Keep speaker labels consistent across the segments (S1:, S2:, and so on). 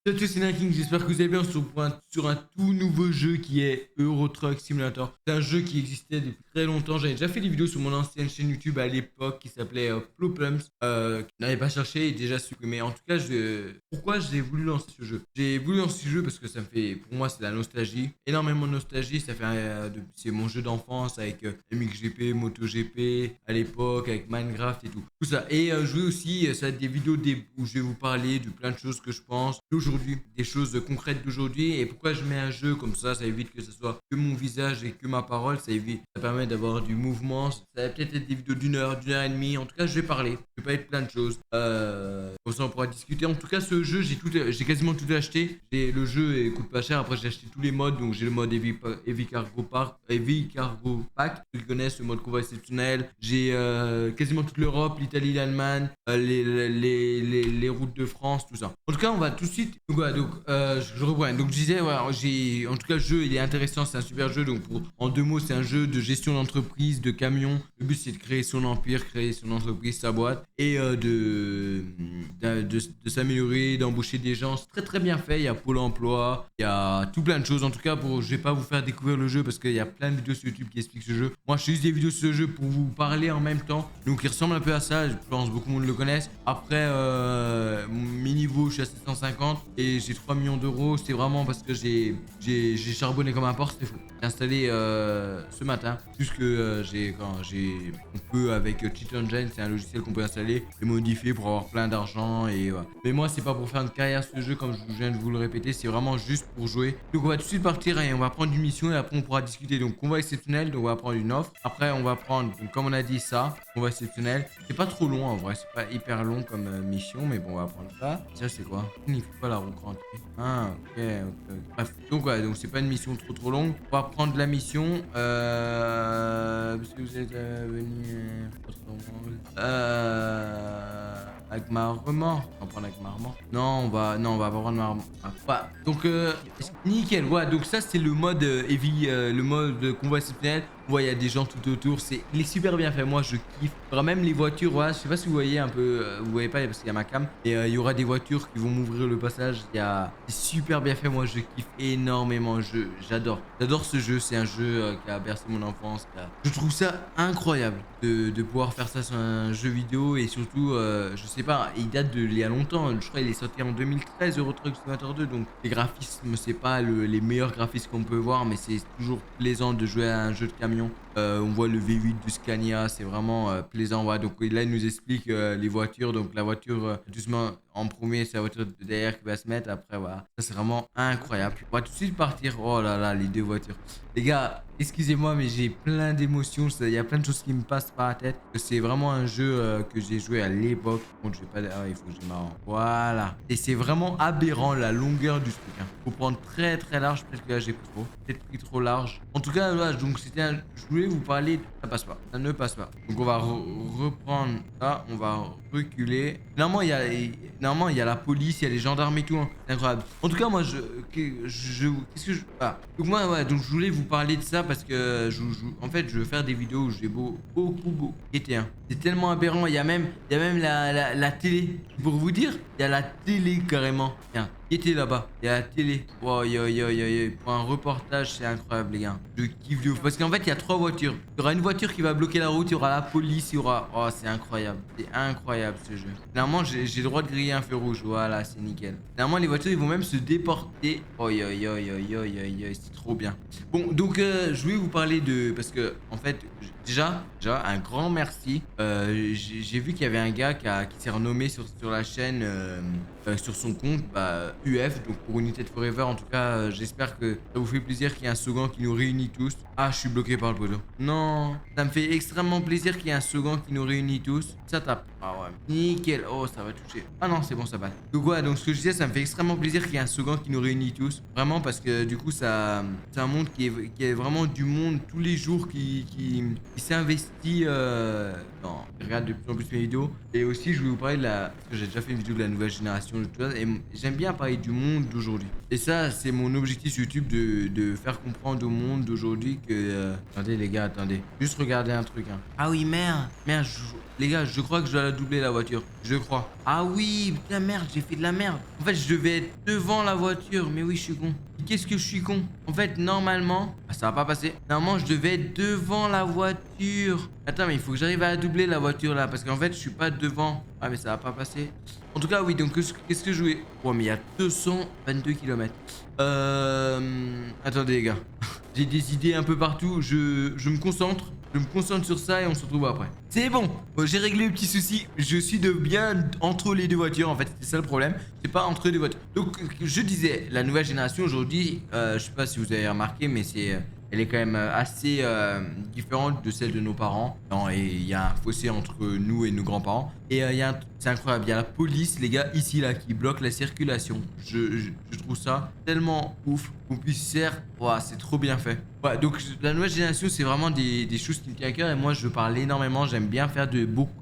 S1: Salut à tous, c'est Naking, j'espère que vous allez bien. On se retrouve sur un tout nouveau jeu qui est Euro Truck Simulator. C'est un jeu qui existait depuis très longtemps. J'avais déjà fait des vidéos sur mon ancienne chaîne YouTube à l'époque qui s'appelait Plopums, que je n'avais pas cherché et déjà supprimé. En tout cas, pourquoi j'ai voulu lancer ce jeu? J'ai voulu lancer ce jeu parce que ça me fait, pour moi, c'est de la nostalgie, énormément de nostalgie. Ça fait, c'est mon jeu d'enfance avec MXGP, MotoGP à l'époque, avec Minecraft et tout ça. Et jouer aussi, ça va être des vidéos où je vais vous parler de plein de choses que je pense d'aujourd'hui, des choses concrètes d'aujourd'hui. Et pourquoi je mets un jeu comme ça évite que ce soit que mon visage et que ma parole, ça permet d'avoir du mouvement. Ça va peut-être être des vidéos d'une heure et demie. En tout cas, je vais parler, je vais pas être plein de choses. Comme ça, on pourra discuter. En tout cas, ce jeu, j'ai quasiment tout acheté. Le jeu coûte pas cher. Après, j'ai acheté tous les modes. Donc, j'ai le mode Heavy Cargo Pack. Ceux qui connaissent le mode convoi exceptionnel. J'ai quasiment toute l'Europe, l'Italie, l'Allemagne, les routes de France, tout ça. En tout cas, on va tout de suite. Donc, voilà, je reprends. Donc, je disais, voilà, en tout cas, le jeu, il est intéressant. C'est un super jeu. Donc, en deux mots, c'est un jeu de gestion d'entreprise, de camion. Le but, c'est de créer son empire, créer son entreprise, sa boîte et de s'améliorer, d'embaucher des gens. C'est très très bien fait. Il y a Pôle emploi, il y a tout plein de choses. En tout cas, je vais pas vous faire découvrir le jeu parce qu'il y a plein de vidéos sur YouTube qui expliquent ce jeu. Moi, je fais juste des vidéos sur ce jeu pour vous parler en même temps. Donc, il ressemble un peu à ça. Je pense beaucoup de monde le connaissent. Après, mes niveaux, je suis à 750 et j'ai 3 millions d'euros. C'est vraiment parce que j'ai charbonné comme un porc. C'est fou. J'ai installé ce matin. Juste que on peut avec Cheat Engine, c'est un logiciel qu'on peut installer et modifier pour avoir plein d'argent et voilà. Mais moi, c'est pas pour faire une carrière sur ce jeu comme je viens de vous le répéter, c'est vraiment juste pour jouer. Donc on va tout de suite partir et on va prendre une mission et après on pourra discuter. Donc convoi exceptionnel, donc on va prendre une offre. Après on va prendre, donc, comme on a dit ça, convoi exceptionnel. C'est pas trop long en vrai, c'est pas hyper long comme mission, mais bon on va prendre ça. Ça c'est quoi? Il faut pas la roue rentrée. Ah ok. Bref, donc voilà, donc c'est pas une mission trop longue. On va prendre la mission. Parce que vous êtes venu avec ma remorque. On va prendre avec ma remorque. Non, on va pas prendre ma remorque. Ah, donc nickel. Voilà, donc ça c'est le mode heavy, le mode convoi exceptionnel. Ouais, il y a des gens tout autour, il est super bien fait, moi je kiffe. Il y aura même les voitures, voilà, je sais pas si vous voyez un peu, vous voyez pas parce qu'il y a ma cam. Et il y aura des voitures qui vont m'ouvrir le passage, c'est super bien fait, moi je kiffe énormément, j'adore. J'adore ce jeu, c'est un jeu qui a bercé mon enfance. Je trouve ça incroyable de pouvoir faire ça sur un jeu vidéo et surtout, je sais pas, il date il y a longtemps, je crois qu'il est sorti en 2013, Euro Truck Simulator 2, donc les graphismes, c'est pas les meilleurs graphismes qu'on peut voir, mais c'est toujours plaisant de jouer à un jeu de camion. On voit le V8 du Scania, c'est vraiment plaisant. Ouais. Donc là, il nous explique les voitures. Donc la voiture, doucement, en premier, c'est la voiture de derrière qui va se mettre. Après, voilà. Ça, c'est vraiment incroyable. On va tout de suite partir. Oh là là, les deux voitures. Les gars, excusez-moi, mais j'ai plein d'émotions. Il y a plein de choses qui me passent par la tête. C'est vraiment un jeu que j'ai joué à l'époque. Bon, je vais pas... Ah, il faut que je marre. Voilà. Et c'est vraiment aberrant la longueur du truc. Faut prendre très très large. Peut-être que là, j'ai pris trop. Peut-être pris trop large. En tout cas, là, donc c'était je voulais vous parler. Ça passe pas. Ça ne passe pas. Donc on va reprendre ça. On va reculer. Normalement, il y a la police, il y a les gendarmes et tout. Hein. C'est incroyable. En tout cas, moi, qu'est-ce que je... Ah. Donc moi, ouais, donc je voulais vous parler de ça parce que en fait, je veux faire des vidéos où j'ai beaucoup été. C'est tellement aberrant. Il y a même la télé. Pour vous dire, il y a la télé carrément. Tiens. Qui était là-bas? Il y a la télé. Wow, pour un reportage, c'est incroyable, les gars. Je kiffe de ouf. Parce qu'en fait, il y a 3 voitures. Il y aura une voiture qui va bloquer la route. Il y aura la police. Il y aura. Oh, c'est incroyable. C'est incroyable ce jeu. Normalement, j'ai le droit de griller un feu rouge. Voilà, c'est nickel. Normalement, les voitures, ils vont même se déporter. Oh, c'est trop bien. Bon, donc, je voulais vous parler de. Parce que, en fait, déjà, un grand merci. J'ai vu qu'il y avait un gars qui s'est renommé sur la chaîne, sur son compte. UF, donc pour United Forever. En tout cas, j'espère que ça vous fait plaisir qu'il y ait un slogan qui nous réunit tous. Ah, je suis bloqué par le poteau. Non, ça me fait extrêmement plaisir qu'il y ait un slogan qui nous réunit tous. Ça tape. Ah ouais, nickel. Oh, ça va toucher. Ah non, c'est bon, ça passe. Donc ouais, donc ce que je disais, ça me fait extrêmement plaisir qu'il y ait un slogan qui nous réunit tous. Vraiment parce que du coup, c'est un monde qui est vraiment du monde tous les jours qui s'est investi dans... Regarde de plus en plus mes vidéos. Et aussi, je vais vous parler parce que j'ai déjà fait une vidéo de la nouvelle génération génération, tout ça. Et j'aime bien parler du monde d'aujourd'hui. Et ça, c'est mon objectif sur YouTube de faire comprendre au monde d'aujourd'hui que... Attendez les gars, attendez. Juste regardez un truc. Hein. Ah oui, merde. Merde, les gars, je crois que je dois la doubler la voiture. Je crois. Ah oui, putain, merde, j'ai fait de la merde. En fait, je devais être devant la voiture. Mais oui, je suis con. Qu'est-ce que je suis con? En fait, normalement... Ah, ça va pas passer. Normalement, je devais être devant la voiture. Attends, mais il faut que j'arrive à doubler la voiture là. Parce qu'en fait, je suis pas devant. Ah, mais ça va pas passer. En tout cas, oui, donc qu'est-ce que je voulais... Oh, mais il y a 222 km. Attendez, les gars. J'ai des idées un peu partout. Je me concentre. Je me concentre sur ça et on se retrouve après. C'est bon, j'ai réglé le petit souci. Je suis de bien entre les deux voitures. En fait, c'est ça le problème. C'est pas entre deux voitures. Donc, je disais, la nouvelle génération aujourd'hui, je sais pas si vous avez remarqué, mais elle est quand même assez différente de celle de nos parents. Non, et il y a un fossé entre nous et nos grands-parents. Et c'est incroyable, il y a la police, les gars, ici, là, qui bloque la circulation. Je trouve ça tellement ouf qu'on puisse faire. Ouah, c'est trop bien fait. Ouais, donc la nouvelle génération, c'est vraiment des choses qui me tiennent à cœur. Et moi, je parle énormément, j'aime bien faire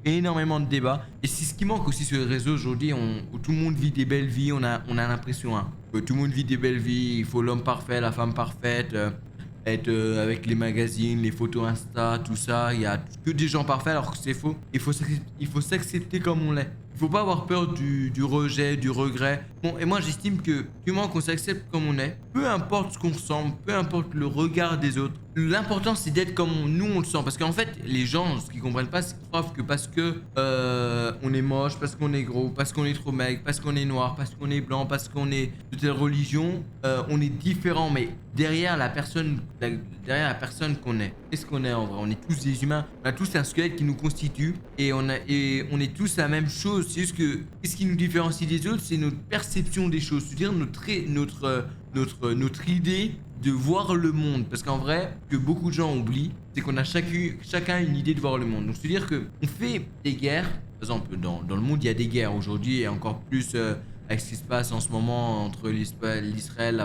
S1: énormément de débats. Et c'est ce qui manque aussi sur les réseaux aujourd'hui, où tout le monde vit des belles vies. On a l'impression hein, que tout le monde vit des belles vies. Il faut l'homme parfait, la femme parfaite. Être avec les magazines, les photos Insta, tout ça. Il y a que des gens parfaits alors que c'est faux. Il faut s'accepter comme on l'est. Il faut pas avoir peur du rejet, du regret. Bon, et moi j'estime que du moment qu'on s'accepte comme on est, peu importe ce qu'on ressemble, peu importe le regard des autres, l'important c'est d'être comme nous on le sent. Parce qu'en fait, les gens, ce qu'ils comprennent pas, c'est qu'ils croient que parce que on est moche, parce qu'on est gros, parce qu'on est trop maigre, parce qu'on est noir, parce qu'on est blanc, parce qu'on est de telle religion, on est différent. Mais derrière la personne qu'on est, qu'est-ce qu'on est en vrai? On est tous des humains, on a tous un squelette qui nous constitue et on est tous la même chose. C'est juste que qu'est-ce qui nous différencie des autres, c'est notre perception des choses, c'est-à-dire notre idée de voir le monde. Parce qu'en vrai, que beaucoup de gens oublient, c'est qu'on a chacun une idée de voir le monde. Donc c'est-à-dire que on fait des guerres. Par exemple, dans le monde, il y a des guerres aujourd'hui et encore plus avec ce qui se passe en ce moment entre l'Israël, la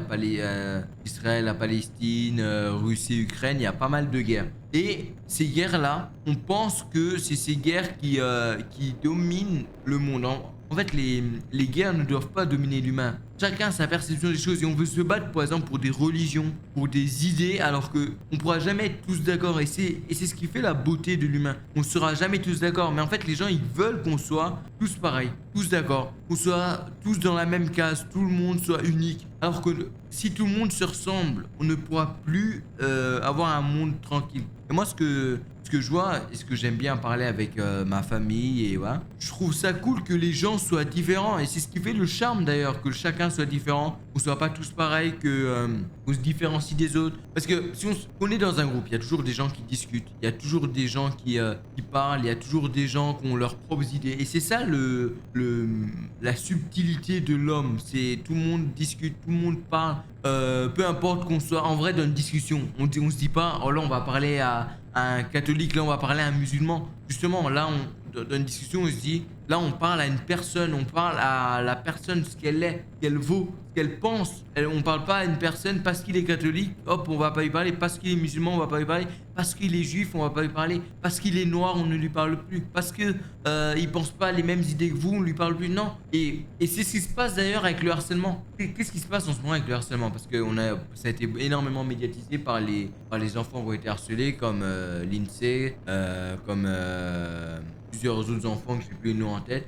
S1: Palestine, Russie, Ukraine, il y a pas mal de guerres. Et ces guerres-là, on pense que c'est ces guerres qui dominent le monde. En fait, les guerres ne doivent pas dominer l'humain. Chacun a sa perception des choses et on veut se battre, par exemple, pour des religions, pour des idées, alors que on pourra jamais être tous d'accord. Et c'est ce qui fait la beauté de l'humain. On sera jamais tous d'accord. Mais en fait, les gens, ils veulent qu'on soit tous pareils, tous d'accord, qu'on soit tous dans la même case, tout le monde soit unique. Alors que si tout le monde se ressemble, on ne pourra plus avoir un monde tranquille. Et moi, ce que je vois et ce que j'aime bien parler avec ma famille et voilà, je trouve ça cool que les gens soient différents et c'est ce qui fait le charme d'ailleurs, que chacun soit différent, qu'on soit pas tous pareils, qu'on se différencie des autres. Parce que si on est dans un groupe, il y a toujours des gens qui discutent, il y a toujours des gens qui parlent, il y a toujours des gens qui ont leurs propres idées. Et c'est ça la subtilité de l'homme, c'est tout le monde discute, tout le monde parle. Peu importe qu'on soit en vrai dans une discussion, on se dit pas oh là on va parler à un catholique, là on va parler à un musulman. Justement là dans une discussion on se dit là on parle à une personne, on parle à la personne ce qu'elle est, ce qu'elle vaut, ce qu'elle pense. On parle pas à une personne parce qu'il est catholique, hop on va pas lui parler, parce qu'il est musulman on va pas lui parler, parce qu'il est juif on va pas lui parler, parce qu'il est noir on ne lui parle plus, parce que il pense pas les mêmes idées que vous on lui parle plus. Non. Et c'est ce qui se passe d'ailleurs avec le harcèlement. Qu'est-ce qui se passe en ce moment avec le harcèlement? Parce que ça a été énormément médiatisé par les enfants qui ont été harcelés comme l'INSEE, comme plusieurs autres enfants que j'ai plus le nom en tête.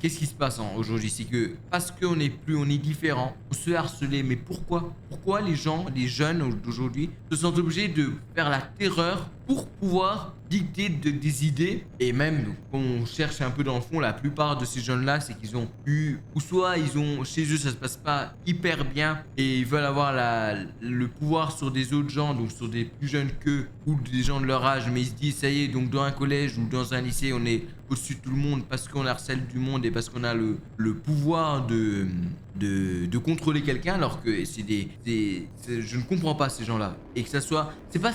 S1: Qu'est-ce qui se passe aujourd'hui? C'est que parce qu'on est différent, on se fait harceler. Mais pourquoi? Pourquoi les jeunes d'aujourd'hui se sentent obligés de faire la terreur pour pouvoir dicter des idées? Et même quand on cherche un peu dans le fond, la plupart de ces jeunes-là, c'est qu'ils ont eu, ou soit chez eux ça se passe pas hyper bien et ils veulent avoir le pouvoir sur des autres gens, donc sur des plus jeunes qu'eux ou des gens de leur âge, mais ils se disent ça y est, donc dans un collège ou dans un lycée on est au-dessus de tout le monde parce qu'on harcèle du monde et parce qu'on a le pouvoir de de contrôler quelqu'un alors que je ne comprends pas ces gens-là. Et que ça soit, c'est pas,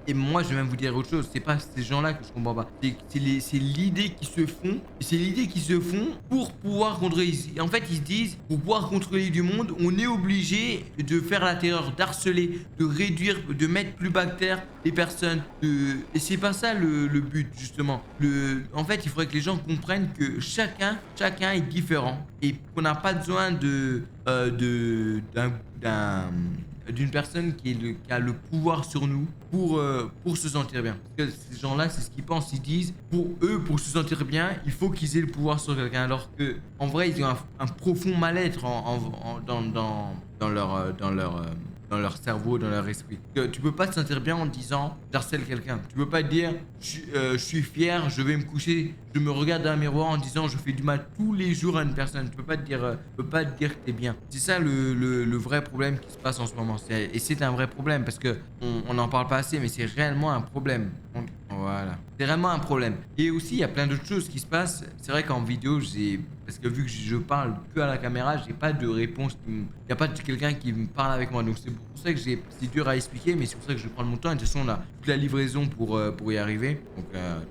S1: et moi je vais même vous dire autre chose, c'est pas ces gens-là que je comprends pas. C'est l'idée qui se font, c'est l'idée qui se font pour pouvoir contrôler. En fait, ils se disent, pour pouvoir contrôler du monde, on est obligé de faire la terreur, d'harceler, de réduire, de mettre plus bas que terre les personnes. Et c'est pas ça le but, justement. En fait, il faudrait que les gens comprennent que chacun est différent et qu'on n'a pas besoin d'une personne qui a le pouvoir sur nous pour se sentir bien. Parce que ces gens-là, c'est ce qu'ils pensent. Ils disent, pour eux, pour se sentir bien, il faut qu'ils aient le pouvoir sur quelqu'un. Alors que, en vrai, ils ont un profond mal-être dans leur cerveau, dans leur esprit. Que tu peux pas te sentir bien en disant j'harcèle quelqu'un. Tu peux pas te dire je suis fier, je vais me coucher, je me regarde dans un miroir en disant je fais du mal tous les jours à une personne. Tu peux pas te dire que t'es bien. C'est ça le vrai problème qui se passe en ce moment. Et c'est un vrai problème parce que on n'en parle pas assez, mais c'est réellement un problème. Voilà. C'est vraiment un problème. Et aussi, il y a plein d'autres choses qui se passent. C'est vrai qu'en vidéo, parce que vu que je parle que à la caméra, j'ai pas de réponse. Il n'y a pas de quelqu'un qui me parle avec moi. Donc c'est pour ça que c'est dur à expliquer, mais c'est pour ça que je vais prendre mon temps. Et de toute façon, on a toute la livraison pour y arriver. Donc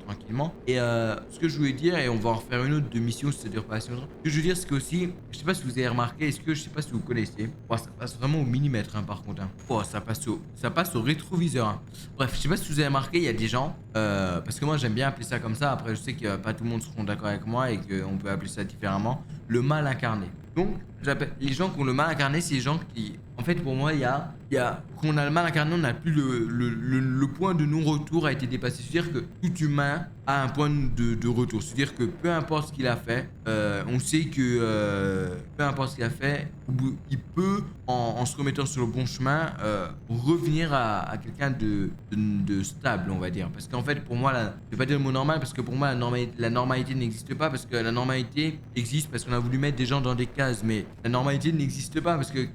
S1: tranquillement. Et ce que je voulais dire, et on va en refaire une autre de mission si ça dure pas assez longtemps. Ce que je veux dire, c'est qu'aussi, je sais pas si vous avez remarqué, je sais pas si vous connaissez. Oh, ça passe vraiment au millimètre, hein, par contre. Hein. Oh, ça passe au rétroviseur. Hein. Bref, je sais pas si vous avez remarqué, il y a des gens. Parce que moi j'aime bien appeler ça comme ça. Après, je sais que pas tout le monde seront d'accord avec moi et qu'on peut appeler ça différemment. Le mal incarné. Donc, j'appelle les gens qui ont le mal incarné, c'est les gens qui, en fait, pour moi, quand on a le mal incarné, on n'a plus le point de non-retour a été dépassé. C'est-à-dire que tout humain a un point de retour. C'est-à-dire que peu importe ce qu'il a fait, on sait que peu importe ce qu'il a fait, il peut, en se remettant sur le bon chemin, revenir à quelqu'un de stable, on va dire. Parce qu'en fait, pour moi, je vais pas dire le mot normal, parce que pour moi, la normalité n'existe pas, parce que la normalité existe parce qu'on a voulu mettre des gens dans des cases, mais la normalité n'existe pas, parce que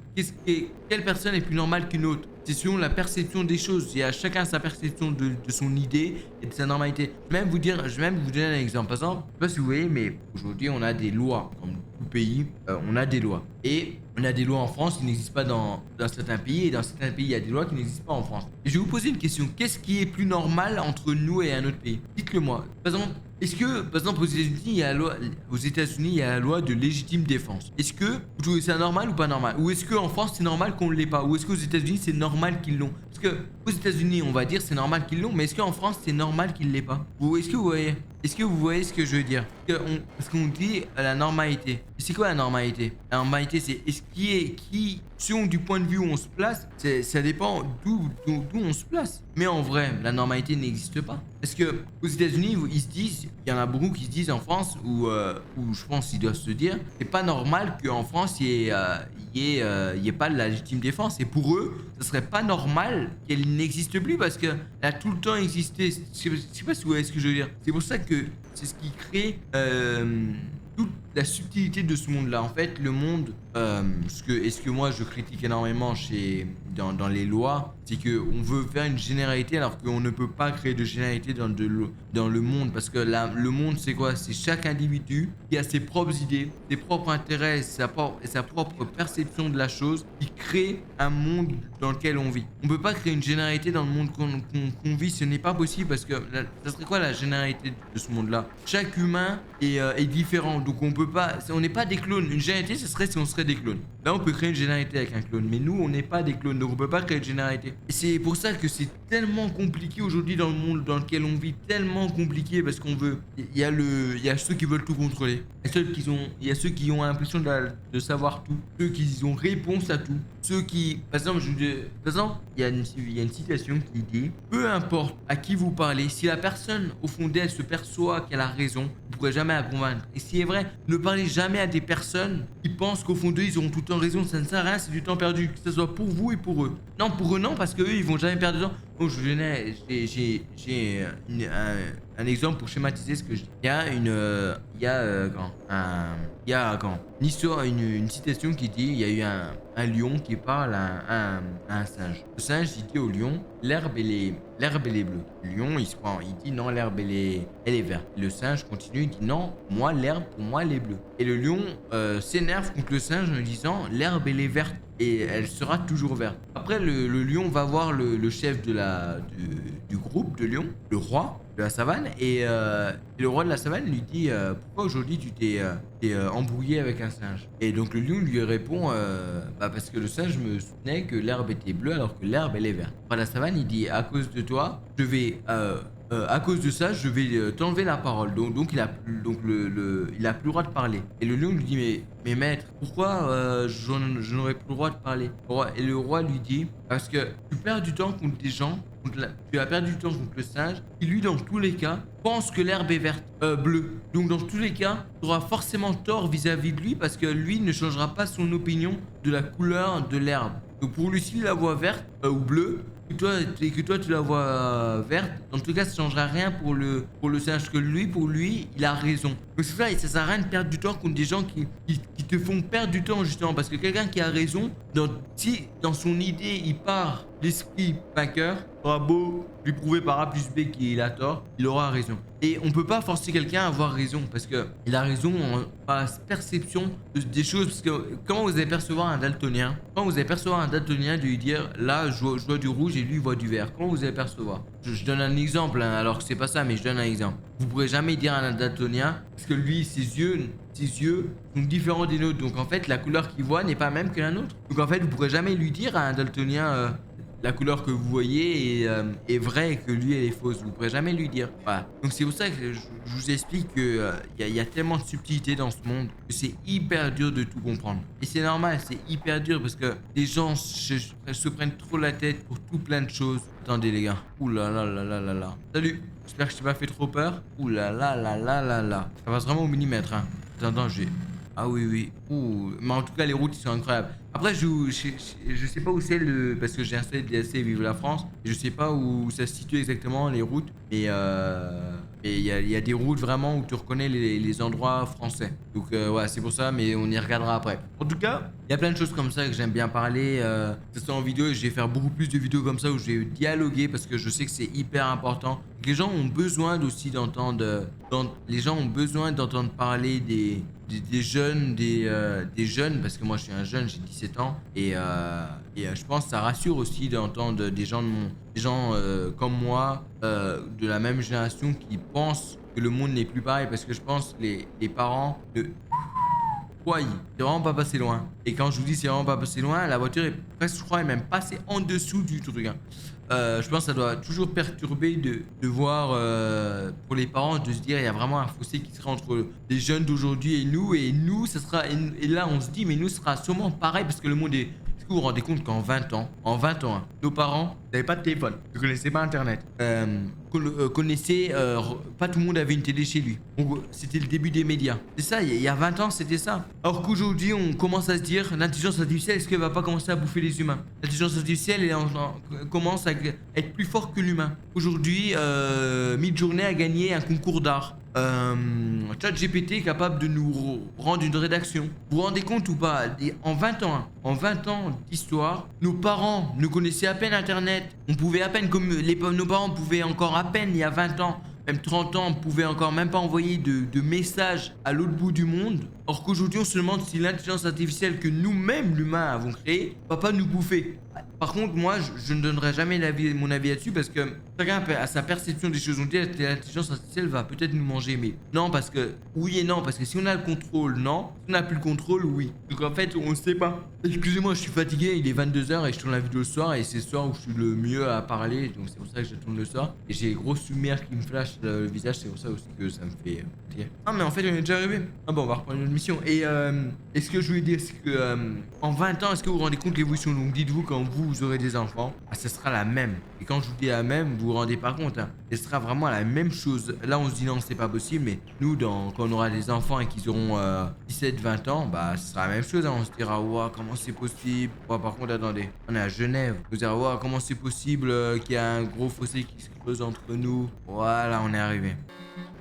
S1: quelle personne est plus normale qu'une autre? C'est selon la perception des choses. Il y a chacun sa perception de son idée et de sa normalité. Je vais même vous donner un exemple. Par exemple, je sais pas si vous voyez, mais aujourd'hui, on a des lois. Comme tout pays, on a des lois. Et on a des lois en France qui n'existent pas dans certains pays. Et dans certains pays, il y a des lois qui n'existent pas en France. Et je vais vous poser une question. Qu'est-ce qui est plus normal entre nous et un autre pays? Dites-le moi. Par exemple, par exemple, aux États-Unis, il y a la loi de légitime défense. Est-ce que vous trouvez ça normal ou pas normal? Ou est-ce qu'en France, c'est normal qu'on ne l'ait pas? Ou est-ce qu'aux États-Unis, c'est normal qu'ils l'ont? Parce que aux États-Unis, on va dire c'est normal qu'ils l'ont, mais est-ce qu'en France, c'est normal qu'ils l'aient pas? Ou est-ce que vous voyez? Est-ce que vous voyez ce que je veux dire? Parce qu'on dit la normalité. C'est quoi la normalité? La normalité, c'est selon du point de vue où on se place, ça dépend d'où on se place. Mais en vrai, la normalité n'existe pas. Parce que aux États-Unis, ils se disent, il y en a beaucoup qui se disent en France, où je pense qu'ils doivent se dire, c'est pas normal qu'en France, il y ait pas de la légitime défense. Et pour eux, ça serait pas normal qu'elle n'existe plus parce qu'elle a tout le temps existé. Je sais pas si vous voyez ce que je veux dire. C'est pour ça que c'est ce qui crée toute la subtilité de ce monde-là. En fait, le monde, ce que moi je critique énormément dans les lois, c'est qu'on veut faire une généralité alors qu'on ne peut pas créer de généralité dans le monde. Parce que le monde, c'est quoi? C'est chaque individu qui a ses propres idées, ses propres intérêts, sa propre perception de la chose qui crée un monde dans lequel on vit. On ne peut pas créer une généralité dans le monde qu'on vit, ce n'est pas possible parce que ça serait quoi la généralité de ce monde-là? Chaque humain est différent, donc on n'est pas des clones. Une généralité, ce serait si on serait des clones. Là, on peut créer une généralité avec un clone, mais nous, on n'est pas des clones, donc on peut pas créer de généralité. Et c'est pour ça que c'est tellement compliqué aujourd'hui dans le monde dans lequel on vit, tellement compliqué parce qu'on veut. Il y a ceux qui veulent tout contrôler. Il y a ceux qui ont l'impression de savoir tout, ceux qui ont réponse à tout, ceux qui, par exemple, il y a une citation qui dit, peu importe à qui vous parlez, si la personne au fond d'elle se perçoit qu'elle a raison, vous ne pourrez jamais la convaincre. Et si est vrai, ne parlez jamais à des personnes qui pensent qu'au fond d'eux ils auront tout le temps raison, ça ne sert à rien, c'est du temps perdu, que ce soit pour vous et pour eux. Non, pour eux non, parce qu'eux ils vont jamais perdre de temps. Bon, j'ai un exemple pour schématiser ce que je dis. Il y a une histoire, une citation qui dit, il y a eu un lion qui parle à un singe. Le singe il dit au lion, l'herbe elle est bleue. Le lion il se prend, il dit non l'herbe elle est verte. Le singe continue, il dit non moi l'herbe pour moi elle est bleue. Et le lion s'énerve contre le singe en lui disant l'herbe elle est verte et elle sera toujours verte. Après le lion va voir le chef du groupe de lions, le roi de la savane et le roi de la savane lui dit pourquoi aujourd'hui tu t'es embrouillé avec un singe. Et donc le lion lui répond bah parce que le singe me soutenait que l'herbe était bleue alors que l'herbe elle est verte. Le roi de la savane il dit à cause de toi je vais à cause de ça, je vais t'enlever la parole. Donc il a il a plus le droit de parler. Et le lion lui dit mais maître, pourquoi je n'aurais plus le droit de parler? Et le roi lui dit parce que tu perds du temps contre des gens, tu as perdu du temps contre le singe, qui lui dans tous les cas pense que l'herbe est verte, bleue. Donc dans tous les cas, tu auras forcément tort vis-à-vis de lui parce que lui ne changera pas son opinion de la couleur de l'herbe. Donc pour lui, s'il la voit verte ou bleue, que toi tu la vois verte, en tout cas ça changera rien pour le singe que lui, pour lui, il a raison. Donc c'est ça, et ça sert à rien de perdre du temps contre des gens qui te font perdre du temps justement parce que quelqu'un qui a raison, si dans son idée il part l'esprit vainqueur, aura beau lui prouver par A plus B qu'il a tort, il aura raison. Et on peut pas forcer quelqu'un à avoir raison parce que il a raison par perception des choses. Parce que comment vous allez percevoir un daltonien? Quand vous allez percevoir un daltonien de lui dire là je vois du rouge et lui il voit du vert, comment vous allez percevoir? Je donne un exemple hein, alors que c'est pas ça mais je donne un exemple. Vous pourrez jamais dire à un daltonien parce que lui ses yeux sont différents des nôtres. Donc en fait la couleur qu'il voit n'est pas même que la nôtre. Donc en fait vous pourrez jamais lui dire à un daltonien la couleur que vous voyez est vraie et que lui elle est fausse. Vous ne pourrez jamais lui dire. Voilà. Donc c'est pour ça que je vous explique que y a tellement de subtilité dans ce monde que c'est hyper dur de tout comprendre. Et c'est normal, c'est hyper dur parce que les gens se prennent trop la tête pour tout plein de choses. Attendez les gars. Ouh là là là là là là. Salut. J'espère que je t'ai pas fait trop peur. Ouh là là là là là là. Ça passe vraiment au millimètre hein. Attends, j'ai... Ah oui, oui. Ouh. Mais en tout cas, les routes, ils sont incroyables. Après, je sais pas où c'est le... Parce que j'ai installé le DLC Vive la France. Je sais pas où ça se situe exactement, les routes. Mais il y a des routes vraiment où tu reconnais les endroits français. Donc, ouais, c'est pour ça, mais on y regardera après. En tout cas, il y a plein de choses comme ça que j'aime bien parler. Que ce soit en vidéo, et je vais faire beaucoup plus de vidéos comme ça où je vais dialoguer parce que je sais que c'est hyper important. Les gens ont besoin aussi d'entendre... Les gens ont besoin d'entendre parler des jeunes, des jeunes, parce que moi je suis un jeune, j'ai 17 ans, et je pense que ça rassure aussi d'entendre des gens, comme moi, de la même génération qui pensent que le monde n'est plus pareil, parce que je pense que les parents... Ouais, c'est vraiment pas passé loin. Et quand je vous dis c'est vraiment pas passé loin, la voiture est presque, je crois, est même passée en dessous du truc. Hein. Je pense que ça doit toujours perturber de voir pour les parents de se dire il y a vraiment un fossé qui sera entre les jeunes d'aujourd'hui et nous ça sera et là on se dit mais nous ce sera sûrement pareil parce que le monde est... Est-ce que vous vous rendez compte qu'en 20 ans, hein, nos parents n'avaient pas de téléphone, ne connaissaient pas internet, pas tout le monde avait une télé chez lui. Donc c'était le début des médias. C'est ça, il y a 20 ans c'était ça. Alors qu'aujourd'hui on commence à se dire l'intelligence artificielle est-ce qu'elle va pas commencer à bouffer les humains? L'intelligence artificielle elle commence à être plus forte que l'humain. Aujourd'hui, Midjourney a gagné un concours d'art. ChatGPT est capable de nous rendre une rédaction. Vous vous rendez compte ou pas? En 20 ans, hein, en 20 ans d'histoire, nos parents ne connaissaient à peine Internet. On pouvait à peine, nos parents pouvaient encore à peine, il y a 20 ans, même 30 ans, on pouvait encore même pas envoyer de messages à l'autre bout du monde. Or qu'aujourd'hui, on se demande si l'intelligence artificielle que nous-mêmes, l'humain, avons créée, va pas nous bouffer. Par contre, moi, je ne donnerai jamais mon avis là-dessus parce que chacun a sa perception des choses. On dit que l'intelligence artificielle va peut-être nous manger, mais non, parce que oui et non, parce que si on a le contrôle, non. Si on n'a plus le contrôle, oui. Donc en fait, on ne sait pas. Excusez-moi, je suis fatigué, il est 22 h et je tourne la vidéo le soir et c'est le soir où je suis le mieux à parler, donc c'est pour ça que je tourne le soir. Et j'ai les grosses lumières qui me flashent le visage, c'est pour ça aussi que ça me fait fatiguer. Ah mais en fait, on est déjà arrivé. Ah bon, on va reprendre une mission. Et ce que je voulais dire, c'est que en 20 ans, est-ce que vous vous rendez compte de l'évolution? Donc dites-vous quand vous aurez des enfants, ce sera la même. Et quand je vous dis la même, vous vous rendez pas compte, hein. Ce sera vraiment la même chose. Là, on se dit non, c'est pas possible, mais nous, quand on aura des enfants et qu'ils auront 17-20 ans, bah, ce sera la même chose. Hein. On se dira, waouh, comment c'est possible? Par contre, attendez, on est à Genève. On se dira, waouh, comment c'est possible qu'il y a un gros fossé qui se creuse entre nous? Voilà, on est arrivé.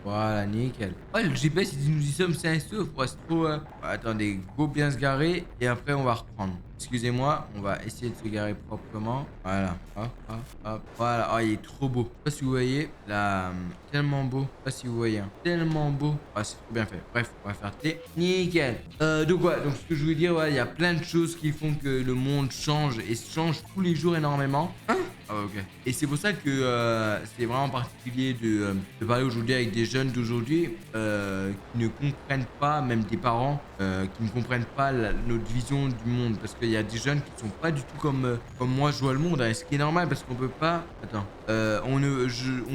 S1: Voilà, nickel. Ouais, le GPS, il dit nous y sommes sains et saufs. Ouais, c'est trop... attendez, go bien se garer et après, on va reprendre. Excusez-moi, on va essayer de se garer proprement. Voilà, hop, hop, hop. Voilà, oh, il est trop beau. Je sais pas si vous voyez, là, tellement beau. Je sais pas si vous voyez, hein. Tellement beau. Ah, c'est trop bien fait. Bref, on va faire T. Nickel. Donc, ouais, donc ce que je voulais dire, ouais, il y a plein de choses qui font que le monde change et change tous les jours énormément. Hein? Ah, ok. Et c'est pour ça que c'est vraiment particulier de parler aujourd'hui avec des jeunes d'aujourd'hui qui ne comprennent pas, même des parents qui ne comprennent pas notre vision du monde. Parce qu'il y a des jeunes qui sont pas du tout comme moi je vois le monde. Hein, et ce qui est normal parce qu'on peut pas... Attends. On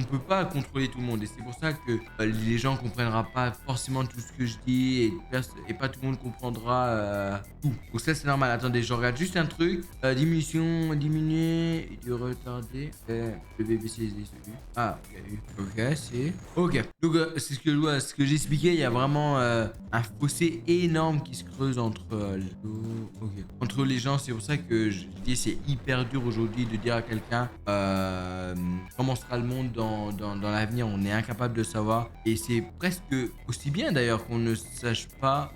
S1: peut pas contrôler tout le monde. Et c'est pour ça que les gens comprendront pas forcément tout ce que je dis et pas tout le monde comprendra tout. Donc ça c'est normal. Attendez, je regarde juste un truc. Diminuer du retardé. Le BBC est celui. Ah, ok, c'est... Ok. Donc c'est ce que je vois, ce que j'expliquais. Il y a vraiment un fossé énorme qui se creuse entre les gens. C'est pour ça que je dis c'est hyper dur aujourd'hui de dire à quelqu'un comment sera le monde dans l'avenir. On est incapable de savoir. Et c'est presque aussi bien d'ailleurs qu'on ne sache pas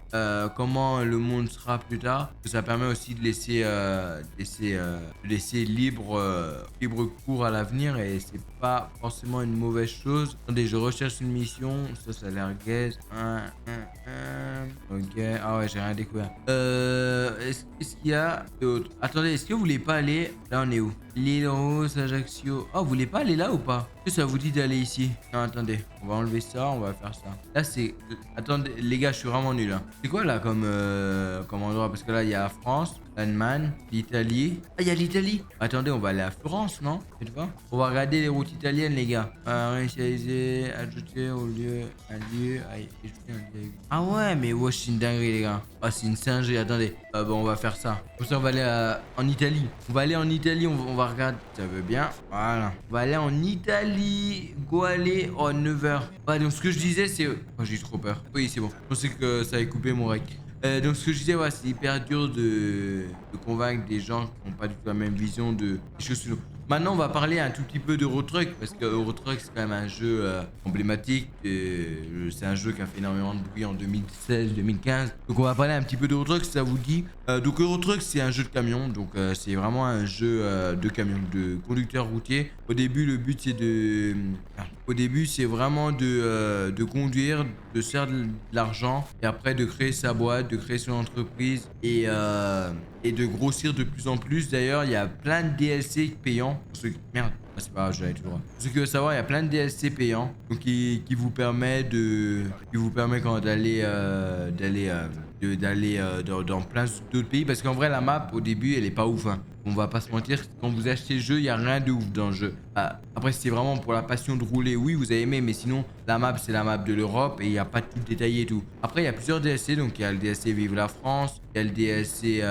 S1: comment le monde sera plus tard. Ça permet aussi de laisser libre cours à l'avenir et c'est pas forcément une mauvaise chose. Attendez, je recherche une mission. Ça a l'air gaze. Ok. Ah ouais, j'ai rien découvert. Qu'est-ce qu'il y a d'autre? Attendez, est-ce que vous voulez pas aller... Là, on est où? L'île Rose, Ajaccio. Oh, vous voulez pas aller là ou pas? Est-ce que ça vous dit d'aller ici? Non, attendez. On va enlever ça, on va faire ça. Là, c'est... Attendez, les gars, je suis vraiment nul. Hein. C'est quoi là comme endroit? Parce que là, il y a la France, l'Allemagne, l'Italie. Ah, il y a l'Italie. Attendez, on va aller à Florence, non? Tu vois? On va regarder les routes italiennes, les gars. Réinitialiser, ajouter au lieu, un lieu. Ah ouais, mais ouais, c'est une dinguerie, les gars. Ah, c'est une singerie. Attendez. Bon, on va faire ça. Comme ça, on va aller en Italie. On va aller en Italie, on va regarder. Ça veut bien. Voilà. On va aller en Italie. Go aller. Oh, 9h. Ouais, donc ce que je disais, c'est... Oh, j'ai trop peur. Oui, c'est bon. Je pensais que ça avait coupé mon rec. Donc ce que je disais, ouais, c'est hyper dur de convaincre des gens qui n'ont pas du tout la même vision des choses sur nous. Maintenant, on va parler un tout petit peu d'Euro Truck parce que Euro Truck, c'est quand même un jeu emblématique. C'est un jeu qui a fait énormément de bruit en 2016-2015. Donc, on va parler un petit peu d'Euro Truck si ça vous dit. Donc, Euro Truck, c'est un jeu de camion. Donc, c'est vraiment un jeu de camion, de conducteur routier. Au début, le but, c'est Au début, c'est vraiment de conduire, de se faire de l'argent et après de créer sa boîte, de créer son entreprise et de grossir de plus en plus. D'ailleurs, il y a plein de DLC payants. Merde, ah, c'est pas grave, j'allais tout droit. Pour ceux qui veulent savoir, il y a plein de DLC payants donc qui vous permet d'aller dans plein d'autres pays parce qu'en vrai la map au début elle est pas ouf. Hein. On va pas se mentir, quand vous achetez le jeu, il n'y a rien de ouf dans le jeu. Après, si c'est vraiment pour la passion de rouler, oui, vous avez aimé, mais sinon, la map, c'est la map de l'Europe et il n'y a pas de tout détaillé et tout. Après, il y a plusieurs DLC, donc il y a le DLC Vive la France, il y a le DLC,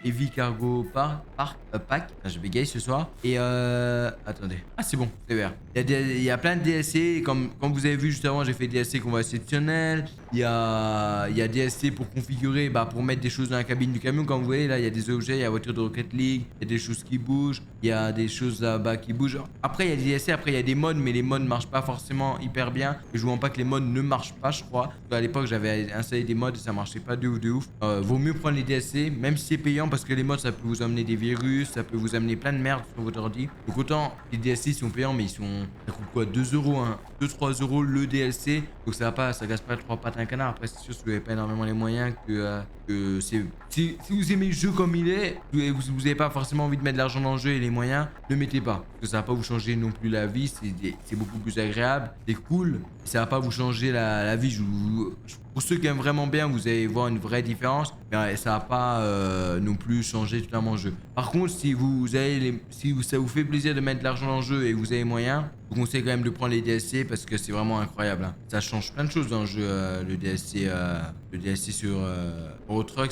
S1: Heavy Cargo Pack. Je bégaye ce soir. Et attendez. Ah, c'est bon, c'est vert. Il y a plein de DLC, comme vous avez vu juste avant, j'ai fait DLC conventionnel. Il y a DLC pour configurer, pour mettre des choses dans la cabine du camion. Comme vous voyez, là, il y a des objets, il y a la voiture de Rocket League, il y a des choses qui bougent, il y a des choses là-bas qui bougent. Après, il y a des DLC, après, il y a des mods, mais les mods ne marchent pas forcément hyper bien. Et je vous montre pas que les mods ne marchent pas, je crois. À l'époque, j'avais installé des mods et ça marchait pas de ouf. Vaut mieux prendre les DLC, même si c'est payant, parce que les mods, ça peut vous amener des virus, ça peut vous amener plein de merde sur votre ordi. Donc, autant les DLC sont payants, mais ça coûte quoi, 2 euros, hein, 2-3 euros le DLC. Donc, ça casse pas 3 pattes à un canard. Après, c'est sûr que vous n'avez pas énormément les moyens si vous aimez le jeu comme il est, vous n'avez pas forcément envie de mettre de l'argent dans le jeu et les moyens, ne mettez pas. Parce que ça va pas vous changer non plus la vie, c'est beaucoup plus agréable, c'est cool. Ça va pas vous changer la vie. Pour ceux qui aiment vraiment bien, vous allez voir une vraie différence, mais ça va pas non plus changer totalement le jeu. Par contre, si ça vous fait plaisir de mettre de l'argent dans le jeu et vous avez moyen, je vous conseille quand même de prendre les DLC parce que c'est vraiment incroyable. Hein. Ça change plein de choses dans le jeu, le DLC sur Euro Truck.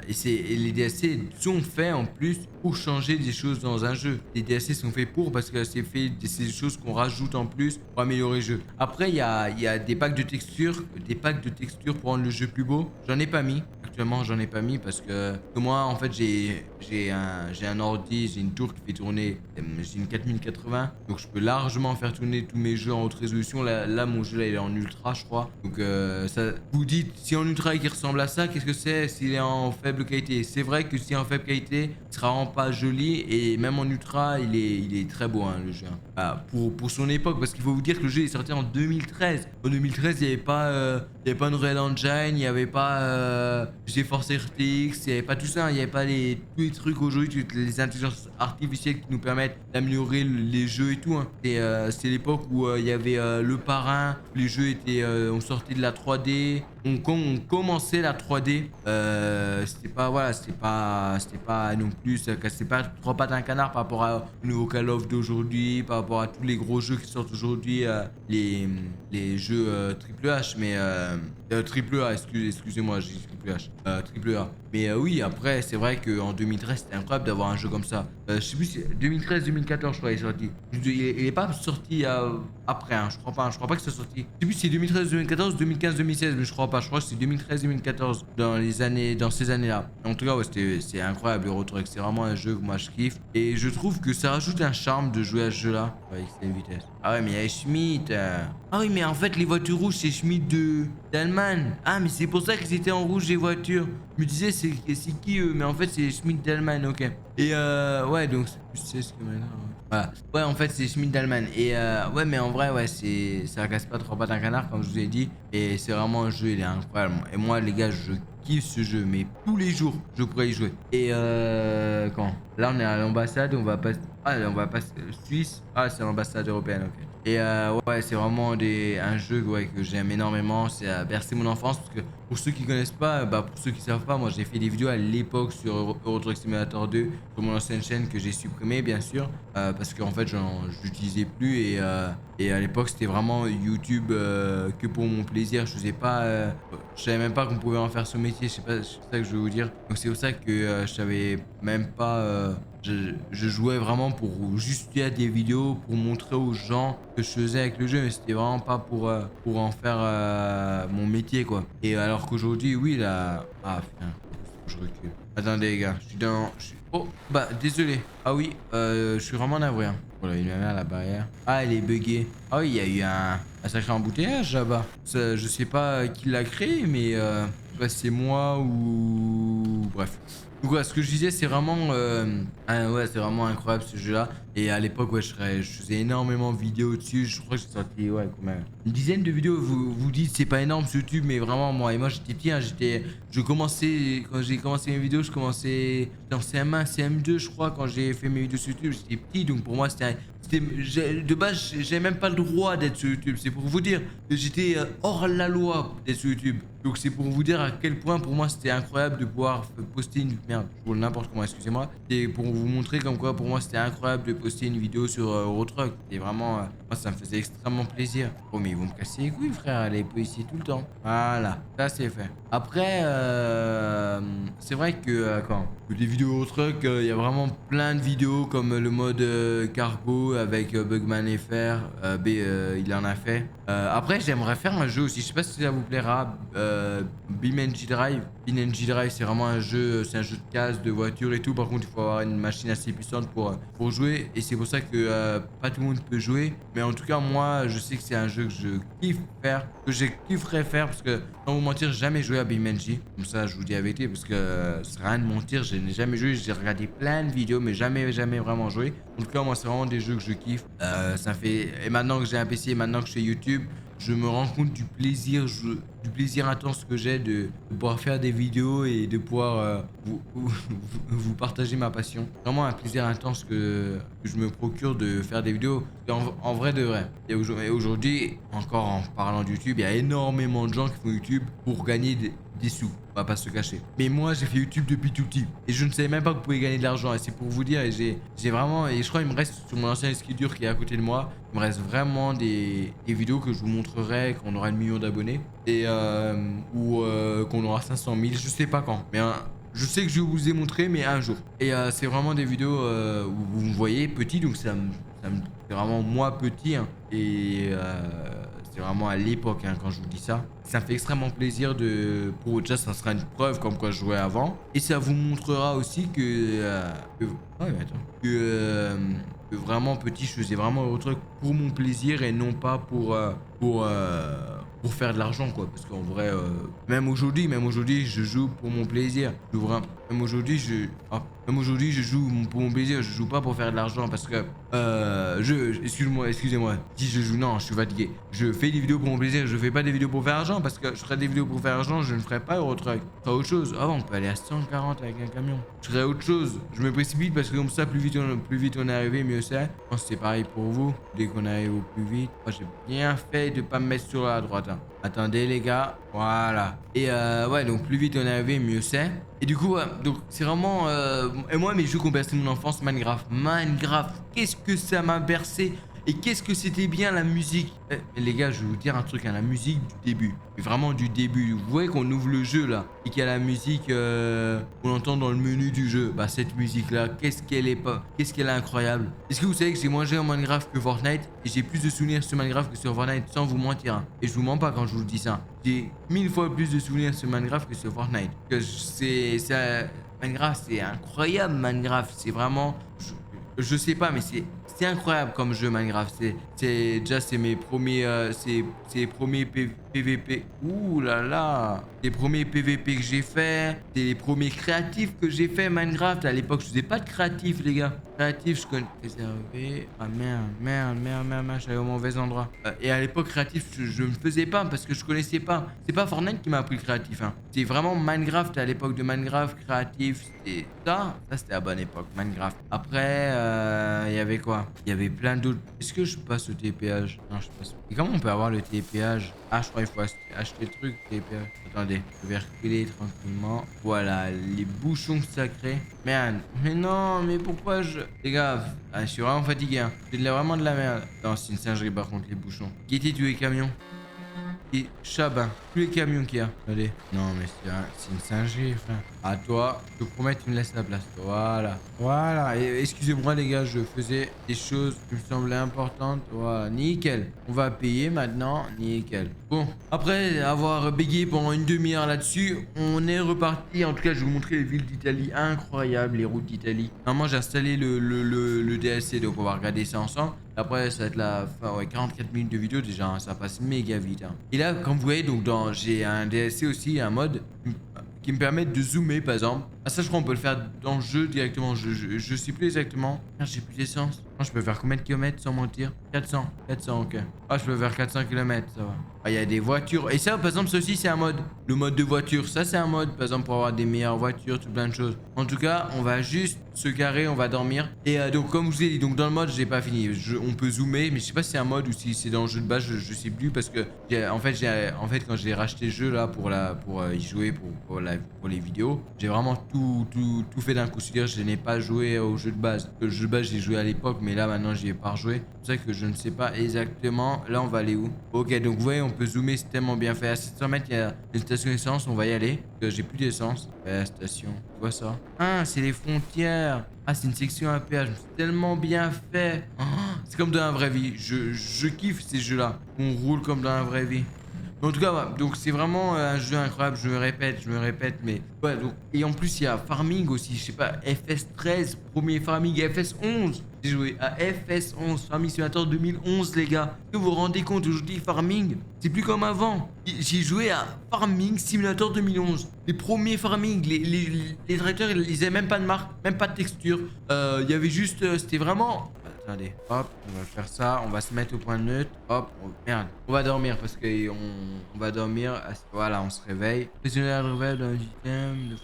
S1: Et les DLC sont faits en plus pour changer des choses dans un jeu. Les DLC sont faits parce que c'est des choses qu'on rajoute en plus pour améliorer le jeu. Après, il y a des packs de textures pour rendre le jeu plus beau. J'en ai pas mis. actuellement j'en ai pas mis parce que moi en fait j'ai un ordi, j'ai une tour qui fait tourner, j'ai une 4080, donc je peux largement faire tourner tous mes jeux en haute résolution. Là mon jeu là il est en ultra je crois, donc ça vous dites si en ultra et qui ressemble à ça, qu'est-ce que c'est s'il est en faible qualité? C'est vrai que si en faible qualité il sera vraiment pas joli, et même en ultra il est très beau hein, le jeu hein. Ah, pour son époque, parce qu'il faut vous dire que le jeu est sorti en 2013. En 2013 il n'y avait pas Unreal Engine, il n'y avait pas GeForce RTX, il n'y avait pas tout ça, hein. Il n'y avait pas tous les trucs aujourd'hui, toutes les intelligences artificielles qui nous permettent d'améliorer les jeux et tout hein. C'est l'époque où il y avait le parrain, les jeux étaient, on sortait de la 3D, on commençait la 3D, c'était pas voilà, c'était pas non plus, c'est pas trois pattes un canard par rapport au nouveau Call of d'aujourd'hui, par rapport à tous les gros jeux qui sortent aujourd'hui, les jeux triple H, mais triple A, excusez-moi, j'ai dit triple H, triple A. Mais oui, après, c'est vrai qu'en 2013, c'était incroyable d'avoir un jeu comme ça. Je sais plus si 2013-2014, je crois, il est sorti. Il est pas sorti après, hein, je crois pas. Je crois pas que c'est sorti. Je sais plus si c'est 2013-2014, 2015-2016, mais je crois pas. Je crois que c'est 2013-2014 dans ces années-là. En tout cas, ouais, c'est incroyable, Euro Truck. C'est vraiment un jeu que moi je kiffe. Et je trouve que ça rajoute un charme de jouer à ce jeu-là. Ouais, c'est une vitesse. Ah ouais, mais il y a Schmidt. Ah oui, mais en fait, les voitures rouges, c'est Schmidt d'Allemagne. Ah, mais c'est pour ça qu'ils étaient en rouge, les voitures. Je me disais, c'est qui eux? Mais en fait, c'est Schmidt d'Allemagne, ok. Et ouais, donc, je sais ce que maintenant. Voilà. Ouais, en fait, c'est Schmidt d'Allemagne. Et ouais, mais en vrai, ouais, ça casse pas trop pattes un canard, comme je vous ai dit. Et c'est vraiment un jeu, il est incroyable. Et moi, les gars, je kiffe ce jeu, mais tous les jours, je pourrais y jouer. Et quand? Là, on est à l'ambassade, on va passer. Ah, on va passer. Suisse. Ah, c'est l'ambassade européenne, ok. Et ouais, c'est vraiment un jeu ouais, que j'aime énormément. C'est à bercer mon enfance. Parce que pour ceux qui connaissent pas, pour ceux qui savent pas, moi j'ai fait des vidéos à l'époque sur Euro Truck Simulator 2, sur mon ancienne chaîne que j'ai supprimée, bien sûr. Parce qu'en fait, je l'utilisais plus. Et à l'époque, c'était vraiment YouTube que pour mon plaisir. Je faisais pas. Je savais même pas qu'on pouvait en faire ce métier. Je sais pas, c'est ça que je veux vous dire. Donc c'est pour ça que je savais même pas. Je jouais vraiment pour juste faire des vidéos, pour montrer aux gens ce que je faisais avec le jeu, mais c'était vraiment pas pour en faire mon métier quoi. Et alors qu'aujourd'hui, oui là. Ah putain, je recule. Attendez les gars, je suis dans. Oh, bah désolé. Ah oui, je suis vraiment navré. Hein. Voilà, il y a la barrière. Ah, elle est buggée. Ah oui, il y a eu un sacré embouteillage là-bas. Je sais pas qui l'a créé, mais c'est moi ou. Bref. Donc ouais, ce que je disais, c'est vraiment, ouais, c'est vraiment incroyable ce jeu-là. Et à l'époque, ouais, je faisais énormément de vidéos dessus. Je crois que j'ai sorti, ouais, combien? Une dizaine de vidéos. Vous dites, c'est pas énorme sur YouTube, mais vraiment, moi j'étais petit, hein, quand j'ai commencé mes vidéos, je commençais dans CM1, CM2, je crois, quand j'ai fait mes vidéos sur YouTube, j'étais petit, donc pour moi, de base, j'avais même pas le droit d'être sur YouTube. C'est pour vous dire que j'étais hors la loi d'être sur YouTube. Donc c'est pour vous dire à quel point pour moi c'était incroyable de pouvoir poster une... Merde, je roule n'importe comment, excusez-moi. Et pour vous montrer comme quoi pour moi c'était incroyable de poster une vidéo sur Euro Truck. Et vraiment, moi ça me faisait extrêmement plaisir. Oh mais ils vont me casser les couilles frère, elle est ici tout le temps. Voilà, ça c'est fait. Après, c'est vrai que des vidéos Euro Truck, il y a vraiment plein de vidéos comme le mode cargo avec Bugman FR. Il en a fait. Après j'aimerais faire un jeu aussi, je sais pas si ça vous plaira. BeamNG Drive. BeamNG Drive, c'est vraiment un jeu, c'est un jeu de casse, de voiture et tout. Par contre, il faut avoir une machine assez puissante pour jouer. Et c'est pour ça que pas tout le monde peut jouer. Mais en tout cas, moi, je sais que c'est un jeu que je kiffe faire, que je kifferais faire. Parce que, sans vous mentir, j'ai jamais joué à BeamNG. Comme ça, je vous dis la vérité. Parce que ça sert à rien de mentir, je n'ai jamais joué. J'ai regardé plein de vidéos, mais jamais vraiment joué. En tout cas, moi, c'est vraiment des jeux que je kiffe. Ça fait. Et maintenant que j'ai un PC, maintenant que je fais YouTube, je me rends compte du plaisir intense que j'ai de pouvoir faire des vidéos et de pouvoir vous partager ma passion. Vraiment un plaisir intense que je me procure de faire des vidéos en vrai de vrai. Et aujourd'hui, encore en parlant de YouTube, il y a énormément de gens qui font YouTube pour gagner des sous. On va pas se cacher. Mais moi, j'ai fait YouTube depuis tout petit. Et je ne savais même pas que vous pouvez gagner de l'argent. Et c'est pour vous dire, et j'ai vraiment... Et je crois qu'il me reste sur mon ancien disque dur qui est à côté de moi, il me reste vraiment des vidéos que je vous montrerai quand on aura 1 million d'abonnés. Et ou qu'on aura 500 000, je sais pas quand. Mais je sais que je vous ai montré, mais un jour. Et c'est vraiment des vidéos où vous me voyez petit, donc c'est vraiment moi petit. Hein. Et c'est vraiment à l'époque hein, quand je vous dis ça. Ça me fait extrêmement plaisir de... Pour déjà, ça sera une preuve comme quoi je jouais avant. Et ça vous montrera aussi ouais, mais attends. Que vraiment petit, je faisais vraiment le truc pour mon plaisir et non pas pour faire de l'argent quoi. Parce qu'en vrai, même aujourd'hui, je joue pour mon plaisir. Je joue vraiment... Même aujourd'hui, je joue pour mon plaisir. Je joue pas pour faire de l'argent parce que excusez-moi. Si je joue, non, je suis fatigué. Je fais des vidéos pour mon plaisir. Je fais pas des vidéos pour faire argent parce que je ferais des vidéos pour faire argent, je ne ferais pas Eurotruck. Je ferais autre chose. Ah, on peut aller à 140 avec un camion. Je ferais autre chose. Je me précipite parce que comme ça, plus vite on est arrivé, mieux c'est. Je pense que c'est pareil pour vous. Dès qu'on arrive au plus vite. Moi, j'ai bien fait de pas me mettre sur la droite. Hein. Attendez les gars, voilà. Et ouais, donc plus vite on est arrivé, mieux c'est. Et du coup, donc c'est vraiment... Et moi, mes jeux qui ont bercé mon enfance, Minecraft, qu'est-ce que ça m'a bercé. Et qu'est-ce que c'était bien la musique. Mais les gars, je vais vous dire un truc, hein, la musique du début. Mais vraiment du début. Vous voyez qu'on ouvre le jeu là et qu'il y a la musique qu'on entend dans le menu du jeu. Bah cette musique là, qu'est-ce qu'elle est incroyable. Est-ce que vous savez que j'ai moins joué en Minecraft que Fortnite et j'ai plus de souvenirs sur Minecraft que sur Fortnite sans vous mentir. Hein. Et je vous mens pas quand je vous dis ça. J'ai 1000 fois plus de souvenirs sur Minecraft que sur Fortnite. Minecraft c'est incroyable Minecraft. C'est vraiment... Je sais pas mais c'est incroyable comme jeu Minecraft. C'est mes premiers PVP. Ouh là là. Les premiers PVP que j'ai fait. C'est les premiers créatifs que j'ai fait Minecraft. À l'époque, je faisais pas de créatif, les gars. Créatif, je connais. Réservé. Ah merde. J'allais au mauvais endroit. Et à l'époque, créatif, je ne faisais pas parce que je connaissais pas. C'est pas Fortnite qui m'a appris le créatif. Hein. C'est vraiment Minecraft. À l'époque de Minecraft, créatif. C'était ça. Ça, c'était à bonne époque, Minecraft. Après, il y avait quoi? Il y avait plein d'autres. Est-ce que je passe au TPH? Non, je passe. Et comment on peut avoir le TPH? Ah, je crois qu'il faut acheter le truc, TPH. Attendez, je vais reculer tranquillement. Voilà, les bouchons sacrés. Merde. Mais non, mais pourquoi je... Les gars, je suis vraiment fatigué. Hein. C'est vraiment de la merde. Non, c'est une singerie par contre, les bouchons. Qui était tous les camions? Et Chabin, tous les camions qu'il y a. Allez. Non, mais c'est une singerie, frère. À toi, je te promets, tu me laisses la place. Voilà. Et excusez-moi, les gars, je faisais des choses qui me semblaient importantes. Voilà, nickel. On va payer maintenant. Nickel. Bon, après avoir bégayé pendant une demi-heure là-dessus, on est reparti. En tout cas, je vais vous montrer les villes d'Italie incroyables, les routes d'Italie. Normalement, j'ai installé le DLC, donc on va regarder ça ensemble. Après, ça va être la fin, ouais, 44 minutes de vidéo déjà, hein, ça passe méga vite. Hein. Et là, comme vous voyez, donc j'ai un DLC aussi, un mode qui me permet de zoomer par exemple. Ah ça je crois on peut le faire dans le jeu directement, je sais plus exactement. J'ai plus d'essence. Je peux faire combien de kilomètres sans mentir? 400 ok. Ah je peux faire 400 km, ça va. Ah il y a des voitures. Et ça par exemple ça aussi c'est un mode. Le mode de voiture, ça c'est un mode par exemple pour avoir des meilleures voitures, tout plein de choses. En tout cas on va juste se garer, on va dormir. Et donc comme je vous ai dit, donc dans le mode j'ai pas fini. On peut zoomer mais je sais pas si c'est un mode ou si c'est dans le jeu de base, je sais plus parce que en fait quand j'ai racheté le jeu là pour y jouer pour les vidéos, j'ai vraiment tout fait d'un coup. C'est-à-dire je n'ai pas joué au jeu de base. Le jeu de base j'ai joué à l'époque mais là maintenant j'y ai pas rejoué. C'est pour ça que je ne sais pas exactement. Là on va aller où? Ok donc vous voyez on peut zoomer, c'est tellement bien fait. À 700 mètres il y a une station d'essence, on va y aller. Parce que j'ai plus d'essence. Ouais, la station. Tu vois ça? Ah c'est les frontières. Ah c'est une section à péage. C'est tellement bien fait. Oh, c'est comme dans la vraie vie. Je kiffe ces jeux là. On roule comme dans la vraie vie. En tout cas, ouais, donc c'est vraiment un jeu incroyable, je me répète, mais ouais, donc, et en plus il y a Farming aussi, je sais pas, FS13, premier Farming, FS11, j'ai joué à FS11, Farming Simulator 2011 les gars, est-ce que vous vous rendez compte aujourd'hui Farming, c'est plus comme avant, j'ai joué à Farming Simulator 2011, les premiers Farming, les tracteurs ils avaient même pas de marque, même pas de texture, il y avait juste, c'était vraiment... Attendez, hop, on va faire ça, on va se mettre au point neutre, hop, merde, on va dormir parce que on va dormir, voilà, on se réveille. Président de réveil dans le système,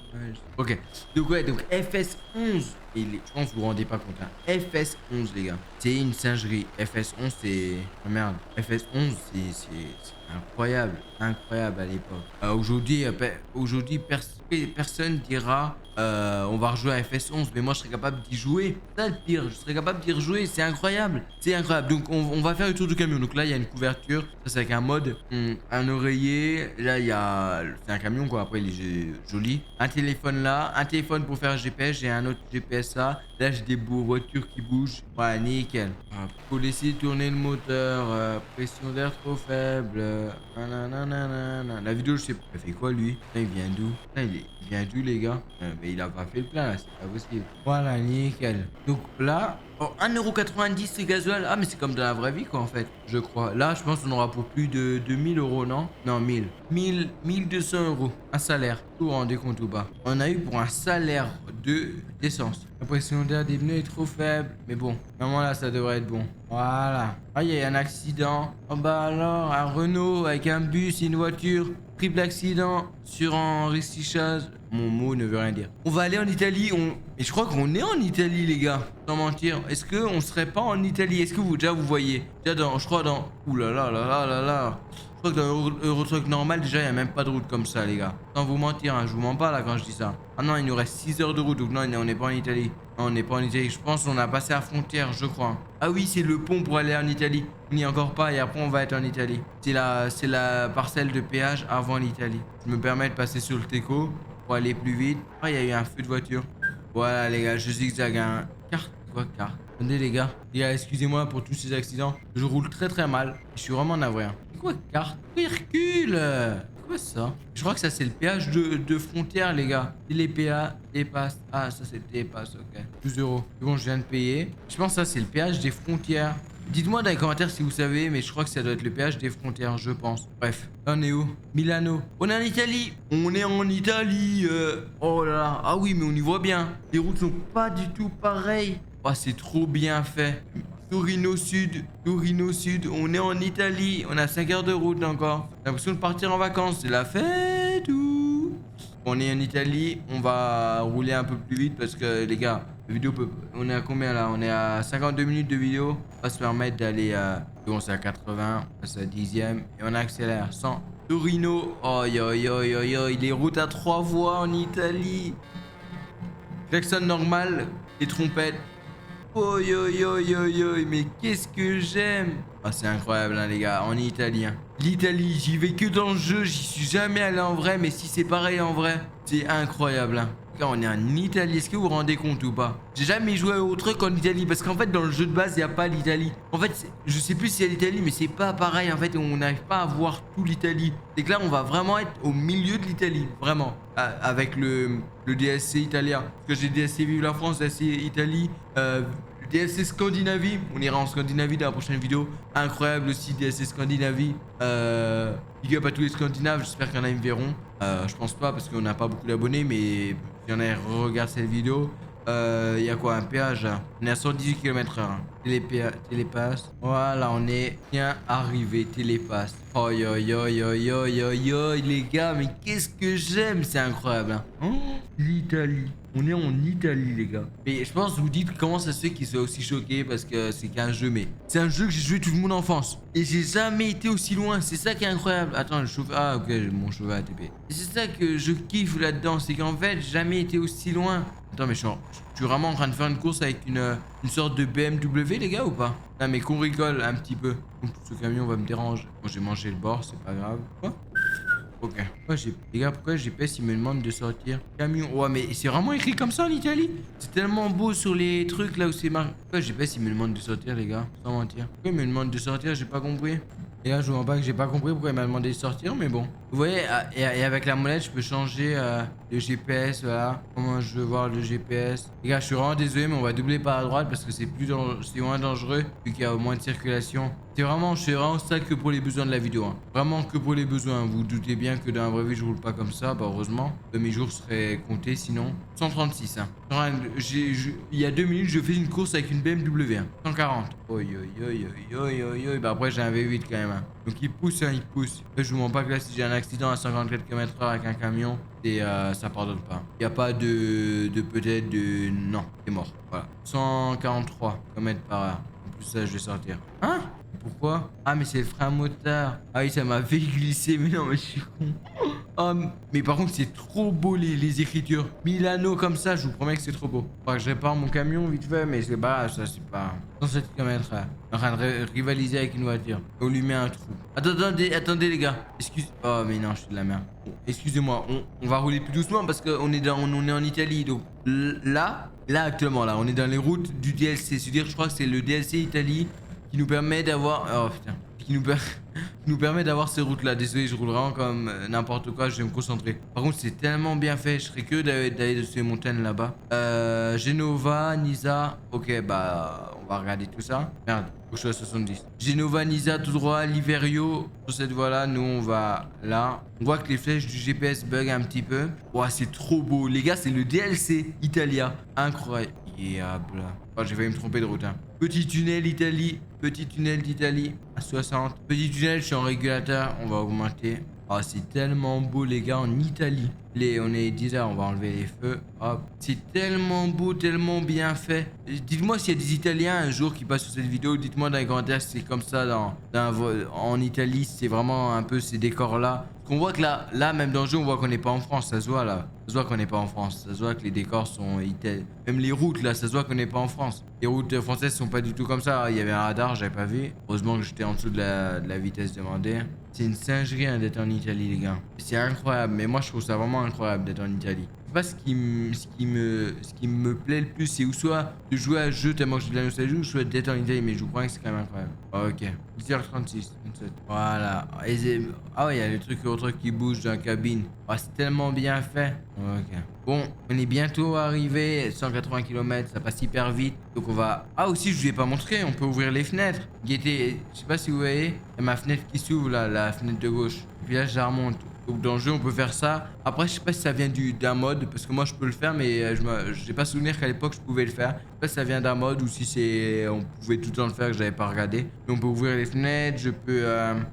S1: ok, donc ouais, donc FS11, je pense que vous vous rendez pas compte, hein. FS11 les gars, c'est une singerie, FS11 c'est, oh merde, FS11 c'est Incroyable, incroyable à l'époque. Aujourd'hui, personne dira on va rejouer à FS11, mais moi je serais capable d'y jouer. C'est ça le pire, je serais capable d'y rejouer, c'est incroyable. C'est incroyable. Donc on va faire le tour du camion. Donc là il y a une couverture, ça c'est avec un mode, un oreiller. Là il y a, c'est un camion quoi. Après il est joli. Un téléphone là, un téléphone pour faire GPS. J'ai un autre GPS là. Là j'ai des beaux voitures qui bougent. Ouais nickel. Faut laisser tourner le moteur. Pression d'air trop faible. Nananana. La vidéo, je sais pas. Il fait quoi lui? Là, il vient d'où? Là, il vient d'où les gars? Mais il a pas fait le plein là, c'est pas possible. Voilà, nickel. Donc là, oh, 1,90€ c'est gasoil. Ah, mais c'est comme dans la vraie vie quoi en fait, je crois. Là, je pense qu'on aura pour plus de 2 000 €, non? Non, 1 200 €. Un salaire. Tout rendez compte ou pas? On a eu pour un salaire d'essence. La pression d'air des pneus est trop faible. Mais bon, normalement là, ça devrait être bon. Voilà. Ah, il y a eu un accident. Oh bah alors, un Renault avec un bus et une voiture. Triple accident sur enregistrage. Mon mot ne veut rien dire. On va aller en Italie. Et je crois qu'on est en Italie, les gars. Sans mentir. Est-ce qu'on serait pas en Italie? Est-ce que vous voyez? Déjà dans, je crois dans... Ouh là là là là là là. Je crois que dans Eurotruck normal, déjà, il n'y a même pas de route comme ça, les gars. Sans vous mentir, hein, je vous mens pas là quand je dis ça. Ah non, il nous reste 6 heures de route. Donc non, on n'est pas en Italie. Non, on n'est pas en Italie. Je pense qu'on a passé la frontière, je crois. Ah oui, c'est le pont pour aller en Italie. On n'y est encore pas et après on va être en Italie. C'est la parcelle de péage avant l'Italie. Je me permets de passer sur le Teco pour aller plus vite. Ah, il y a eu un feu de voiture. Voilà les gars, je zigzag un carte. Quoi, carte? Attendez les gars. Excusez-moi pour tous ces accidents. Je roule très très mal. Je suis vraiment navré. Hein. C'est quoi carte? Pourquoi il recule? C'est quoi ça? Je crois que ça c'est le péage de frontière les gars. Et les PA dépassent. Ah ça c'est le dépasse, ok. 12 €. C'est bon, je viens de payer. Je pense que ça c'est le péage des frontières. Dites-moi dans les commentaires si vous savez, mais je crois que ça doit être le péage des frontières, je pense. Bref, là on est où? Milano. On est en Italie. On est en Italie. Oh là là. Ah oui, mais on y voit bien. Les routes sont pas du tout pareilles. Oh, c'est trop bien fait. Torino Sud. Torino Sud. On est en Italie. On a 5 heures de route encore. J'ai l'impression de partir en vacances. C'est la fête ou... On est en Italie. On va rouler un peu plus vite parce que les gars... La vidéo peut... On est à combien là? On est à 52 minutes de vidéo. On va se permettre d'aller à... Bon, c'est à 80. C'est à 10e. Et on accélère. 100. Torino. Oh, yo, yo, yo, yo. Les routes à 3 voies en Italie. Klaxon normal. Les trompettes. Oh, yo, yo, yo, yo. Mais qu'est-ce que j'aime. Ah, c'est incroyable, hein, les gars. En italien. L'Italie, j'y vais que dans le jeu. J'y suis jamais allé en vrai. Mais si c'est pareil en vrai, c'est incroyable, hein. Là, on est en Italie, est-ce que vous vous rendez compte ou pas? J'ai jamais joué au truc en Italie parce qu'en fait dans le jeu de base il n'y a pas l'Italie. En fait je sais plus s'il y a l'Italie mais c'est pas pareil en fait, on n'arrive pas à voir tout l'Italie. C'est que là on va vraiment être au milieu de l'Italie, vraiment. Avec le DSC italien. Parce que j'ai DSC Vive la France, DSC Italie, DSC Scandinavie. On ira en Scandinavie dans la prochaine vidéo. Incroyable aussi DSC Scandinavie. Big up à tous les Scandinaves, j'espère qu'il y en a qui me verront. Je pense pas parce qu'on n'a pas beaucoup d'abonnés, mais il y en a qui regardent cette vidéo. Il y a quoi? Un péage là? On est à 118 km/h. Télépasse. Voilà, on est bien arrivé. Télépasse. Oh yo yo yo yo yo yo les gars, mais qu'est-ce que j'aime, c'est incroyable. Hein. Oh, l'Italie. On est en Italie les gars. Mais je pense vous dites comment ça se fait qu'ils soient aussi choqués parce que c'est qu'un jeu, mais c'est un jeu que j'ai joué toute mon enfance. Et j'ai jamais été aussi loin. C'est ça qui est incroyable. Attends, le chauffeur. Ah ok, mon chauffeur ATP. Et c'est ça que je kiffe là-dedans, c'est qu'en fait, j'ai jamais été aussi loin. Attends, mais je suis vraiment en train de faire une course avec une sorte de BMW, les gars, ou pas? Non, mais qu'on rigole un petit peu. Donc, ce camion va me déranger. Bon, j'ai mangé le bord, c'est pas grave. Quoi? Ok. Les gars, pourquoi GPS il me demande de sortir? Camion. Ouais, mais c'est vraiment écrit comme ça en Italie? C'est tellement beau sur les trucs là où c'est marqué. Pourquoi GPS il me demande de sortir, les gars? Sans mentir. Pourquoi il me demande de sortir? J'ai pas compris. Et là, je vois pas que j'ai pas compris pourquoi il m'a demandé de sortir, mais bon. Vous voyez, et avec la molette, je peux changer le GPS, voilà. Comment je veux voir le GPS. Les gars, je suis vraiment désolé, mais on va doubler par la droite parce que c'est moins dangereux, vu qu'il y a moins de circulation. Je fais vraiment ça que pour les besoins de la vidéo. Hein. Vraiment que pour les besoins. Vous vous doutez bien que dans la vraie vie, je roule pas comme ça. Bah, heureusement. Mes jours seraient comptés sinon. 136, hein. Il y a 2 minutes, je fais une course avec une BMW. Hein. 140. Oi, oi, oi, oi, oi, oi, oi. Bah, après, j'ai un V8 quand même. Hein. Donc, il pousse, hein, il pousse. Là, je vous mens pas que là, si j'ai un accident à 54 km/h avec un camion, ça pardonne pas. Il n'y a pas peut-être de... Non, c'est mort. Voilà. 143 km/h. En plus, ça, je vais sortir. Hein? pourquoi? Ah, mais c'est le frein moteur. Ah oui, ça m'a fait glisser. Mais non, mais je suis con. Oh, mais par contre, c'est trop beau les écritures. Milano comme ça, je vous promets que c'est trop beau. Faudra que je répare mon camion vite fait, mais c'est pas ça, c'est pas. 107 km là. En train de rivaliser avec une voiture. On lui met un trou. Attendez les gars. Excuse. Oh, mais non, je suis de la merde. Bon, excusez-moi, on va rouler plus doucement parce qu'on est on est en Italie. Donc là actuellement, là, on est dans les routes du DLC. C'est-à-dire, je crois que c'est le DLC Italie qui nous permet d'avoir. Oh putain. Qui nous permet d'avoir ces routes là. Désolé, je roule vraiment comme n'importe quoi, je vais me concentrer. Par contre, c'est tellement bien fait, je serais que d'aller de ces montagnes là-bas. Genova, Nisa. Ok, bah, on va regarder tout ça. Merde, faut que je sois à 70. Genova, Nisa, tout droit, Liverio. Sur cette voie là, nous on va là. On voit que les flèches du GPS bug un petit peu. Ouah, c'est trop beau. Les gars, c'est le DLC Italia. Incroyable. Oh, j'ai failli me tromper de route. Hein. Petit tunnel Italie. Petit tunnel d'Italie à 60. Petit tunnel, je suis en régulateur. On va augmenter. Oh, c'est tellement beau, les gars, en Italie. On est 10 heures, on va enlever les feux. Hop. C'est tellement beau, tellement bien fait. Dites-moi s'il y a des Italiens un jour qui passent sur cette vidéo. Dites-moi dans les commentaires si c'est comme ça en Italie. C'est vraiment un peu ces décors-là. Qu'on voit que là, même dans le jeu, on voit qu'on n'est pas en France. Ça se voit là. Ça se voit qu'on n'est pas en France. Ça se voit que les décors sont italiens. Même les routes là, ça se voit qu'on n'est pas en France. Les routes françaises sont pas du tout comme ça. Il y avait un radar, j'avais pas vu. Heureusement que j'étais en dessous de la vitesse demandée. C'est une singerie hein, d'être en Italie, les gars. C'est incroyable. Mais moi, je trouve ça vraiment incroyable d'être en Italie. Je sais pas ce qui me plaît le plus, c'est ou soit de jouer à un jeu tellement que j'ai de la nostalgie, ou soit d'être en Italie. Mais je vous promets que c'est quand même incroyable. Ok. 10h36. 37. Voilà. Ah ouais, il y a le truc qui bouge dans la cabine. Oh, c'est tellement bien fait. Ok. Bon, on est bientôt arrivé. 180 km, ça passe hyper vite. Donc on va... Ah aussi, je vous ai pas montré, on peut ouvrir les fenêtres. Je sais pas si vous voyez, il y a ma fenêtre qui s'ouvre là, la fenêtre de gauche. Et puis là, je la remonte. Donc dans le jeu, on peut faire ça. Après, je sais pas si ça vient d'un mode, parce que moi, je peux le faire, mais j'ai pas souvenir qu'à l'époque, je pouvais le faire. Je sais pas si ça vient d'un mode ou si on pouvait tout le temps le faire, que j'avais pas regardé. Mais on peut ouvrir les fenêtres, je peux...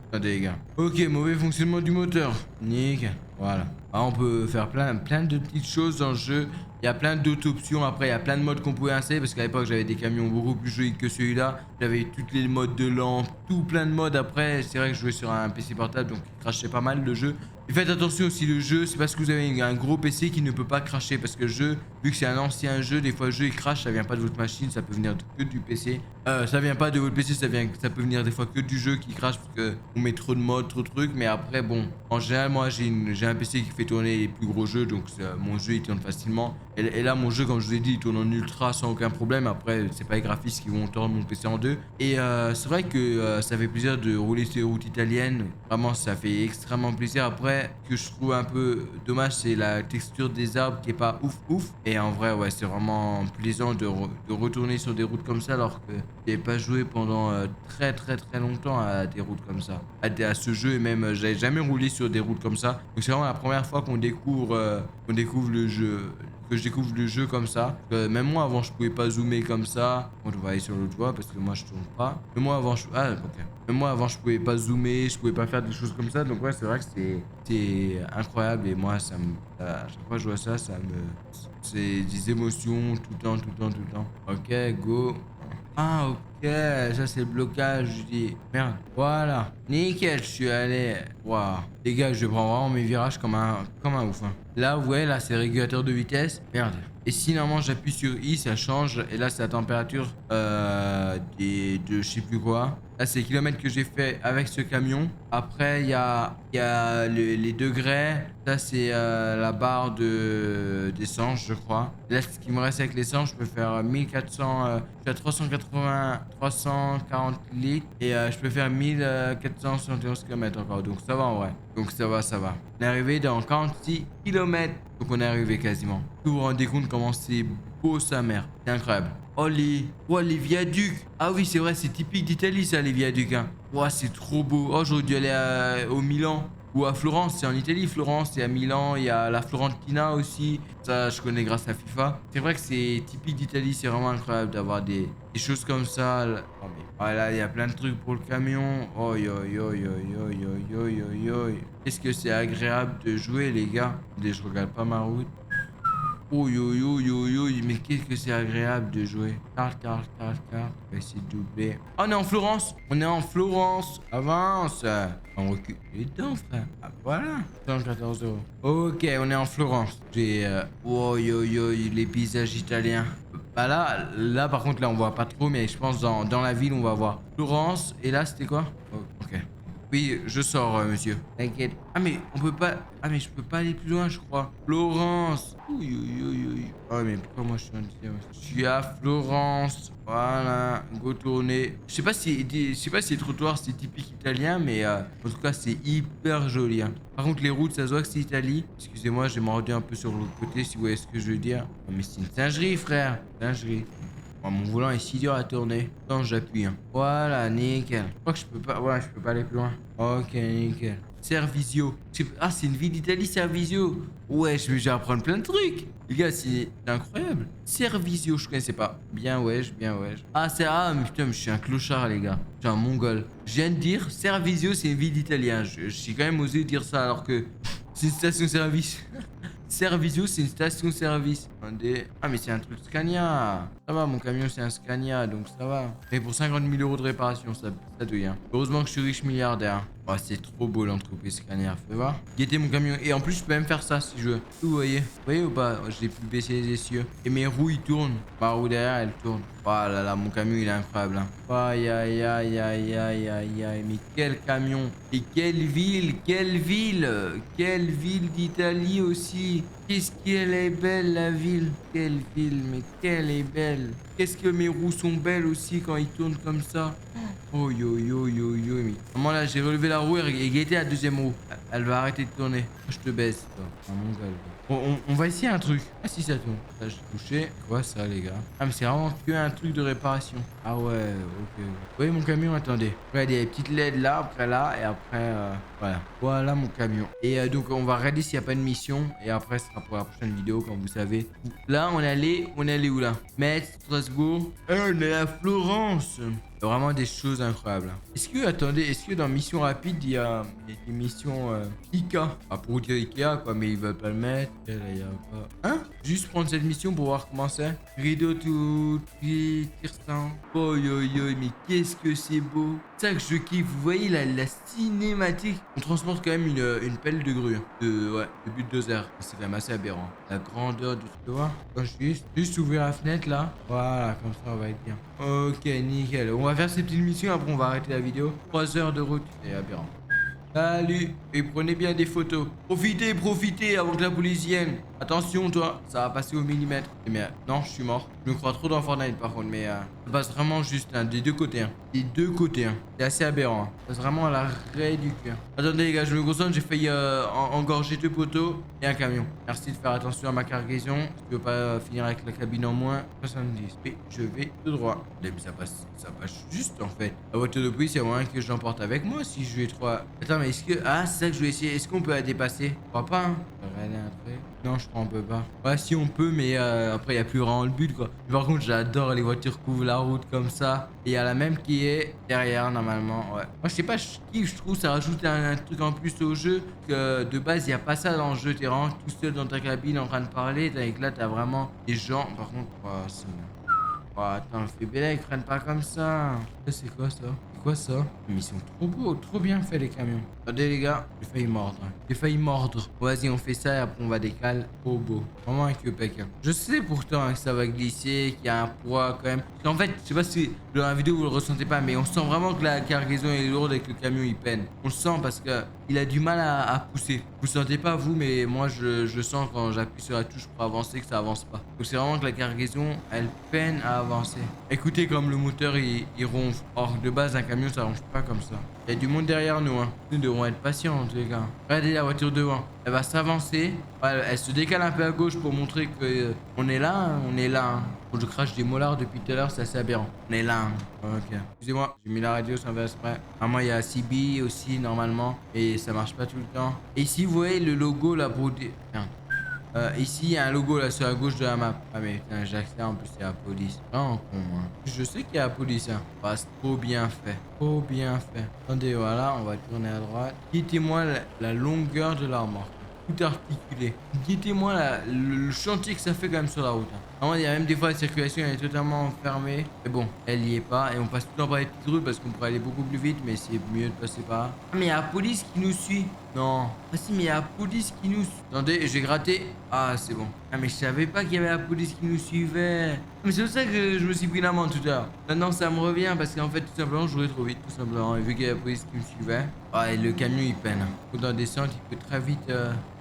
S1: Attendez, les gars. Ok, mauvais fonctionnement du moteur. Nickel. Voilà. Ah, on peut faire plein de petites choses dans le jeu. Il y a plein d'autres options. Après, il y a plein de modes qu'on pouvait installer. Parce qu'à l'époque, j'avais des camions beaucoup plus jolis que celui-là. J'avais toutes les modes de lampe, tout plein de modes. Après, c'est vrai que je jouais sur un PC portable, donc il crachait pas mal le jeu. Et faites attention aussi, le jeu, c'est parce que vous avez un gros PC qui ne peut pas cracher. Parce que le jeu, vu que c'est un ancien jeu, des fois le jeu il crache, ça vient pas de votre machine, ça peut venir que du PC. Ça vient pas de votre PC, ça peut venir des fois que du jeu qui crache parce que on met trop de modes, trop de trucs. Mais après, bon, en général, moi j'ai un PC qui fait tourner les plus gros jeux, donc mon jeu il tourne facilement. Et là, mon jeu, comme je vous ai dit, il tourne en ultra sans aucun problème. Après, c'est pas les graphismes qui vont tordre mon PC en deux. Et c'est vrai que ça fait plaisir de rouler sur les routes italiennes. Vraiment, ça fait extrêmement plaisir. Après, ce que je trouve un peu dommage, c'est la texture des arbres qui est pas ouf. Et en vrai, ouais, c'est vraiment plaisant de retourner sur des routes comme ça alors que j'ai pas joué pendant très longtemps à des routes comme ça. À ce jeu, et même, j'avais jamais roulé sur des routes comme ça. Donc c'est vraiment la première fois qu'on découvre le jeu. Que je découvre le jeu comme ça. Même moi avant je pouvais pas zoomer comme ça. On va aller sur l'autre voie parce que moi je tourne pas. Mais moi avant Même moi avant je pouvais pas zoomer, je pouvais pas faire des choses comme ça. Donc ouais, c'est vrai que c'est incroyable et moi à chaque fois que je vois ça, c'est des émotions tout le temps. Ok, go. Ah ok, ça c'est le blocage, je dis. Merde, voilà. Nickel, je suis allé. Waouh. Les gars, je prends vraiment mes virages comme un ouf. Hein. Là, ouais, là c'est régulateur de vitesse. Merde. Et si normalement j'appuie sur I, ça change. Et là, c'est la température de je sais plus quoi. Là, c'est les kilomètres que j'ai fait avec ce camion. Après, il y a les degrés. Ça, c'est la barre d'essence, je crois. Là, ce qui me reste avec l'essence, je peux faire 1400. Je suis à 340 litres. Et je peux faire 1471 km encore. Donc, ça va en vrai. Donc, ça va. On est arrivé dans 46 km. Donc, on est arrivé quasiment. Vous vous rendez compte comment c'est beau sa mère. C'est incroyable. Oh les viaducs. Ah oui, c'est vrai, c'est typique d'Italie ça, les viaducs. Hein. Oh, c'est trop beau. Oh, j'aurais dû aller au Milan. Ou à Florence, c'est en Italie, Florence, et à Milan, il y a la Florentina aussi. Ça, je connais grâce à FIFA. C'est vrai que c'est typique d'Italie, c'est vraiment incroyable d'avoir des choses comme ça. Oh, mais... oh, là, il y a plein de trucs pour le camion. Oi. Qu'est-ce que c'est agréable de jouer, les gars. Je regarde pas ma route. Oh yo yo yo yo, mais qu'est-ce que c'est agréable de jouer. Carte. On va essayer de doubler. Oh, on est en Florence. On est en Florence. Avance. On recule les dents, frère. Ah, voilà. 114 euros. Ok, on est en Florence. J'ai... Oh yo yo, les paysages italiens. Bah là par contre, là, on voit pas trop, mais je pense dans la ville, on va voir Florence. Et là, c'était quoi? Oh, ok. Oui, je sors, monsieur. T'inquiète. Ah, mais on peut pas... Ah, mais je peux pas aller plus loin, je crois. Florence. Oui. Oh, mais pourquoi moi je suis en ici? Je suis à Florence. Voilà. Go tourner. Je sais pas si les trottoirs, c'est typique italien, mais en tout cas, c'est hyper joli. Hein. Par contre, les routes, ça se voit que c'est Italie. Excusez-moi, j'ai mordu un peu sur l'autre côté, si vous voyez ce que je veux dire. Oh, mais c'est une singerie, frère. Singerie. Oh, mon volant est si dur à tourner. Quand j'appuie. Hein. Voilà, nickel. Je crois que je peux pas. Ouais, je peux pas aller plus loin. Ok, nickel. Servisio. Ah, c'est une ville d'Italie, Servisio. Ouais, je vais apprendre plein de trucs. Les gars, c'est incroyable. Servisio, je connaissais pas. Bien wesh. Ah, c'est... Ah, mais putain, mais je suis un clochard, les gars. Je suis un mongol. Je viens de dire, Servisio, c'est une ville d'Italien. J'ai quand même osé dire ça alors que c'est une station-service. Servisio, c'est une station-service. Ah, mais c'est un truc Scania. Ça va, mon camion, c'est un Scania, donc ça va. Mais pour 50 000 euros de réparation, ça douille. Hein. Heureusement que je suis riche milliardaire. Oh, c'est trop beau l'entreprise Scania, fais voir. Guettez mon camion. Et en plus, je peux même faire ça si je veux. Vous voyez? Vous voyez ou pas? J'ai pu baisser les essieux. Et mes roues, ils tournent. Ma roue derrière, elle tourne. Oh là là, mon camion, il est incroyable. Hein. Aïe. Mais quel camion. Et quelle ville d'Italie aussi. Qu'est-ce qu'elle est belle, la ville. Quelle ville, mais quelle est belle. Qu'est-ce que mes roues sont belles aussi quand ils tournent comme ça. Oh yo. Mais vraiment là, j'ai relevé la roue et guetté la deuxième roue. Elle va arrêter de tourner. Je te baisse, toi. Oh, mon gars. On va essayer un truc. Ah si ça tourne. Là j'ai touché. Quoi ça les gars? Ah mais c'est vraiment que un truc de réparation. Ah ouais, ok. Vous voyez mon camion, attendez. Regardez, il y a des petites LED là, après là, et après voilà. Voilà mon camion. Et donc on va regarder s'il n'y a pas de mission. Et après ce sera pour la prochaine vidéo, comme vous savez. Là on est allé où là? Metz, Strasbourg. On est à Florence. Il y a vraiment des choses incroyables. Est-ce que dans Mission Rapide, il y a des missions Ika? Pas pour dire Ikea, quoi, mais ils veulent pas le mettre. Là, il y a pas... Hein? Juste prendre cette mission pour voir comment c'est. Rideau tout... Kirsten. Oh yo, mais qu'est-ce que c'est beau. C'est ça que je kiffe. Vous voyez la cinématique. On transporte quand même une pelle de grue. De bulldozer. C'est quand même assez aberrant. La grandeur du truc. Tu vois? Juste ouvrir la fenêtre là. Voilà, comme ça on va être bien. Ok, nickel. On va faire ces petites missions, après on va arrêter la vidéo. 3 heures de route. C'est aberrant. Salut. Et prenez bien des photos. Profitez avant que la police vienne. Attention toi, ça va passer au millimètre. Mais non, je suis mort. Je me crois trop dans Fortnite par contre, mais ça passe vraiment juste hein, des deux côtés. Hein. Des deux côtés. Hein. C'est assez aberrant. Hein. Ça passe vraiment à l'arrêt du cœur. Attendez les gars, je me concentre. J'ai failli engorger 2 poteaux et un camion. Merci de faire attention à ma cargaison. Je veux pas finir avec la cabine en moins. 70. Et je vais tout droit. Mais ça passe juste en fait. La voiture de police, il y a moyen que je l'emporte avec moi si je vais trop. Attends, mais est-ce que... Ah, c'est ça que je vais essayer. Est-ce qu'on peut la dépasser? Je crois pas. Hein. Non, je crois on peut pas. Ouais, si on peut, mais après, il n'y a plus vraiment le but, quoi. Par contre, j'adore les voitures qui couvrent la route comme ça. Et il y a la même qui est derrière, normalement. Ouais. Moi, je sais pas, je trouve ça rajoute un truc en plus au jeu. Que de base, il n'y a pas ça dans le jeu. T'es vraiment tout seul dans ta cabine en train de parler. Et que là, t'as vraiment des gens. Par contre, c'est... Oh, attends, fais belle, ils freinent pas comme ça. C'est quoi ça? C'est quoi ça? Mais ils sont trop beaux, trop bien fait les camions. Attendez les gars, j'ai failli mordre. Vas-y, on fait ça et après on va décaler. Trop beau. Vraiment un Québec. Je sais pourtant hein, que ça va glisser, qu'il y a un poids quand même. En fait, je sais pas si dans la vidéo vous le ressentez pas, mais on sent vraiment que la cargaison est lourde et que le camion il peine. On le sent parce que il a du mal à pousser. Vous le sentez pas vous, mais moi je sens quand j'appuie sur la touche pour avancer que ça avance pas. Donc c'est vraiment que la cargaison elle peine à avancer. Écoutez comme le moteur il ronfle. Or de base un camion ça ronfle pas comme ça. Il y a du monde derrière nous. Hein. Nous devons être patients en tous les cas. Regardez la voiture devant. Elle va s'avancer. Elle se décale un peu à gauche pour montrer que on est là. Hein. On est là. Hein. Quand je crache des molars depuis tout à l'heure, c'est assez aberrant. On est là. Hein. Ok. Excusez-moi, j'ai mis la radio sans faire exprès. Normalement, il y a CB aussi normalement. Et ça marche pas tout le temps. Et ici, vous voyez le logo là pour... Merde. Ici, il y a un logo là sur la gauche de la map. Ah, mais putain, j'ai accès en plus, c'est la police. Vraiment con, hein. Je sais qu'il y a la police, hein. Bah, c'est trop bien fait. Trop bien fait. Attendez, voilà, on va tourner à droite. Quittez-moi la longueur de la remorque. tout articulé. Guettez-moi le chantier que ça fait quand même sur la route. Hein. Vraiment, il y a même des fois la circulation elle est totalement fermée. Mais bon, elle y est pas. Et on passe tout le temps par les petites rues parce qu'on pourrait aller beaucoup plus vite. Mais c'est mieux de passer par là. Ah, mais il y a la police qui nous suit. Non. Ah si, mais il y a la police qui nous suit. Attendez, j'ai gratté. Ah, c'est bon. Ah, mais je savais pas qu'il y avait la police qui nous suivait. Mais c'est pour ça que je me suis pris l'amende tout à l'heure. Maintenant, ça me revient parce qu'en fait, tout simplement, je roulais trop vite, tout simplement. Et vu qu'il y a la police qui me suivait, ah, et le camion, il peine. Faut dans des descente, il peut très vite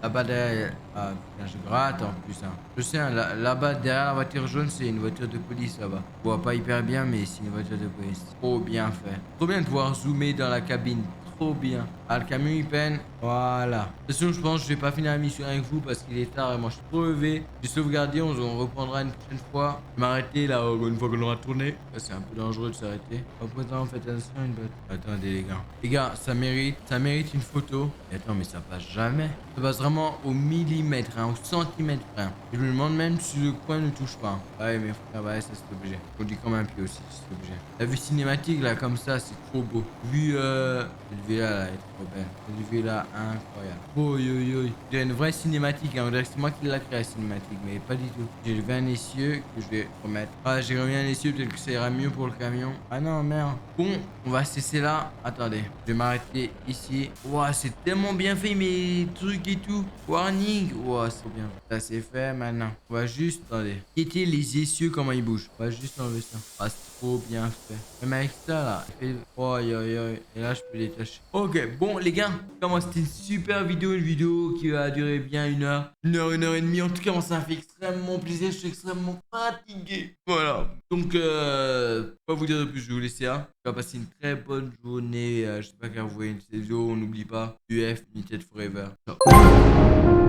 S1: là-bas derrière. Ah, putain, je gratte en plus. Hein. Je sais, hein, là-bas, derrière la voiture jaune, c'est une voiture de police là-bas. Je vois pas hyper bien, mais c'est une voiture de police. Trop bien fait. Trop bien de pouvoir zoomer dans la cabine. Trop bien. Ah, le camion il peine. Voilà. De toute façon, je pense que je vais pas finir la mission avec vous parce qu'il est tard et moi je suis trop levé. J'ai sauvegardé, on reprendra une prochaine fois. Je vais m'arrêter là une fois qu'on aura tourné. C'est un peu dangereux de s'arrêter. Au présent, faites attention une botte. Attendez les gars. Les gars, ça mérite une photo. Et attends, mais ça passe jamais. Ça passe vraiment au millimètre, hein, au centimètre, frère. Je me demande même si le coin ne touche pas. Ouais, mais frère, ouais, ça c'est obligé. On dit quand même un pied aussi, c'est obligé. La vue cinématique là, comme ça, c'est trop beau. Cette vue là, elle est trop belle. Cette vue là, incroyable. Oh, il y a une vraie cinématique. Hein. On dirait que c'est moi qui l'ai créé la cinématique, mais pas du tout. J'ai levé un essieu que je vais remettre. Ah, j'ai remis un essieu, peut-être que ça ira mieux pour le camion. Ah non, merde. Bon, on va cesser là. Attendez, je vais m'arrêter ici. Ouah, c'est tellement bien fait, mes trucs et tout. Warning. Ouah, c'est bien. Ça c'est fait maintenant. On va juste, attendez. Guettez les essieux, comment ils bougent. On va juste enlever ça. Ah, c'est trop bien fait. Même avec ça là, il fait... Oh, et là, je peux détacher. Ok, bon, les gars, comment c'était une super vidéo, une vidéo qui va durer bien 1 heure. 1 heure et demie. En tout cas, moi, ça m'a fait extrêmement plaisir. Je suis extrêmement fatigué. Voilà. Donc, pas vous dire de plus, je vais vous laisser là. On va passer une très bonne journée. Je sais pas quand vous voyez une vidéo, on n'oublie pas. UF, United Forever. Ciao.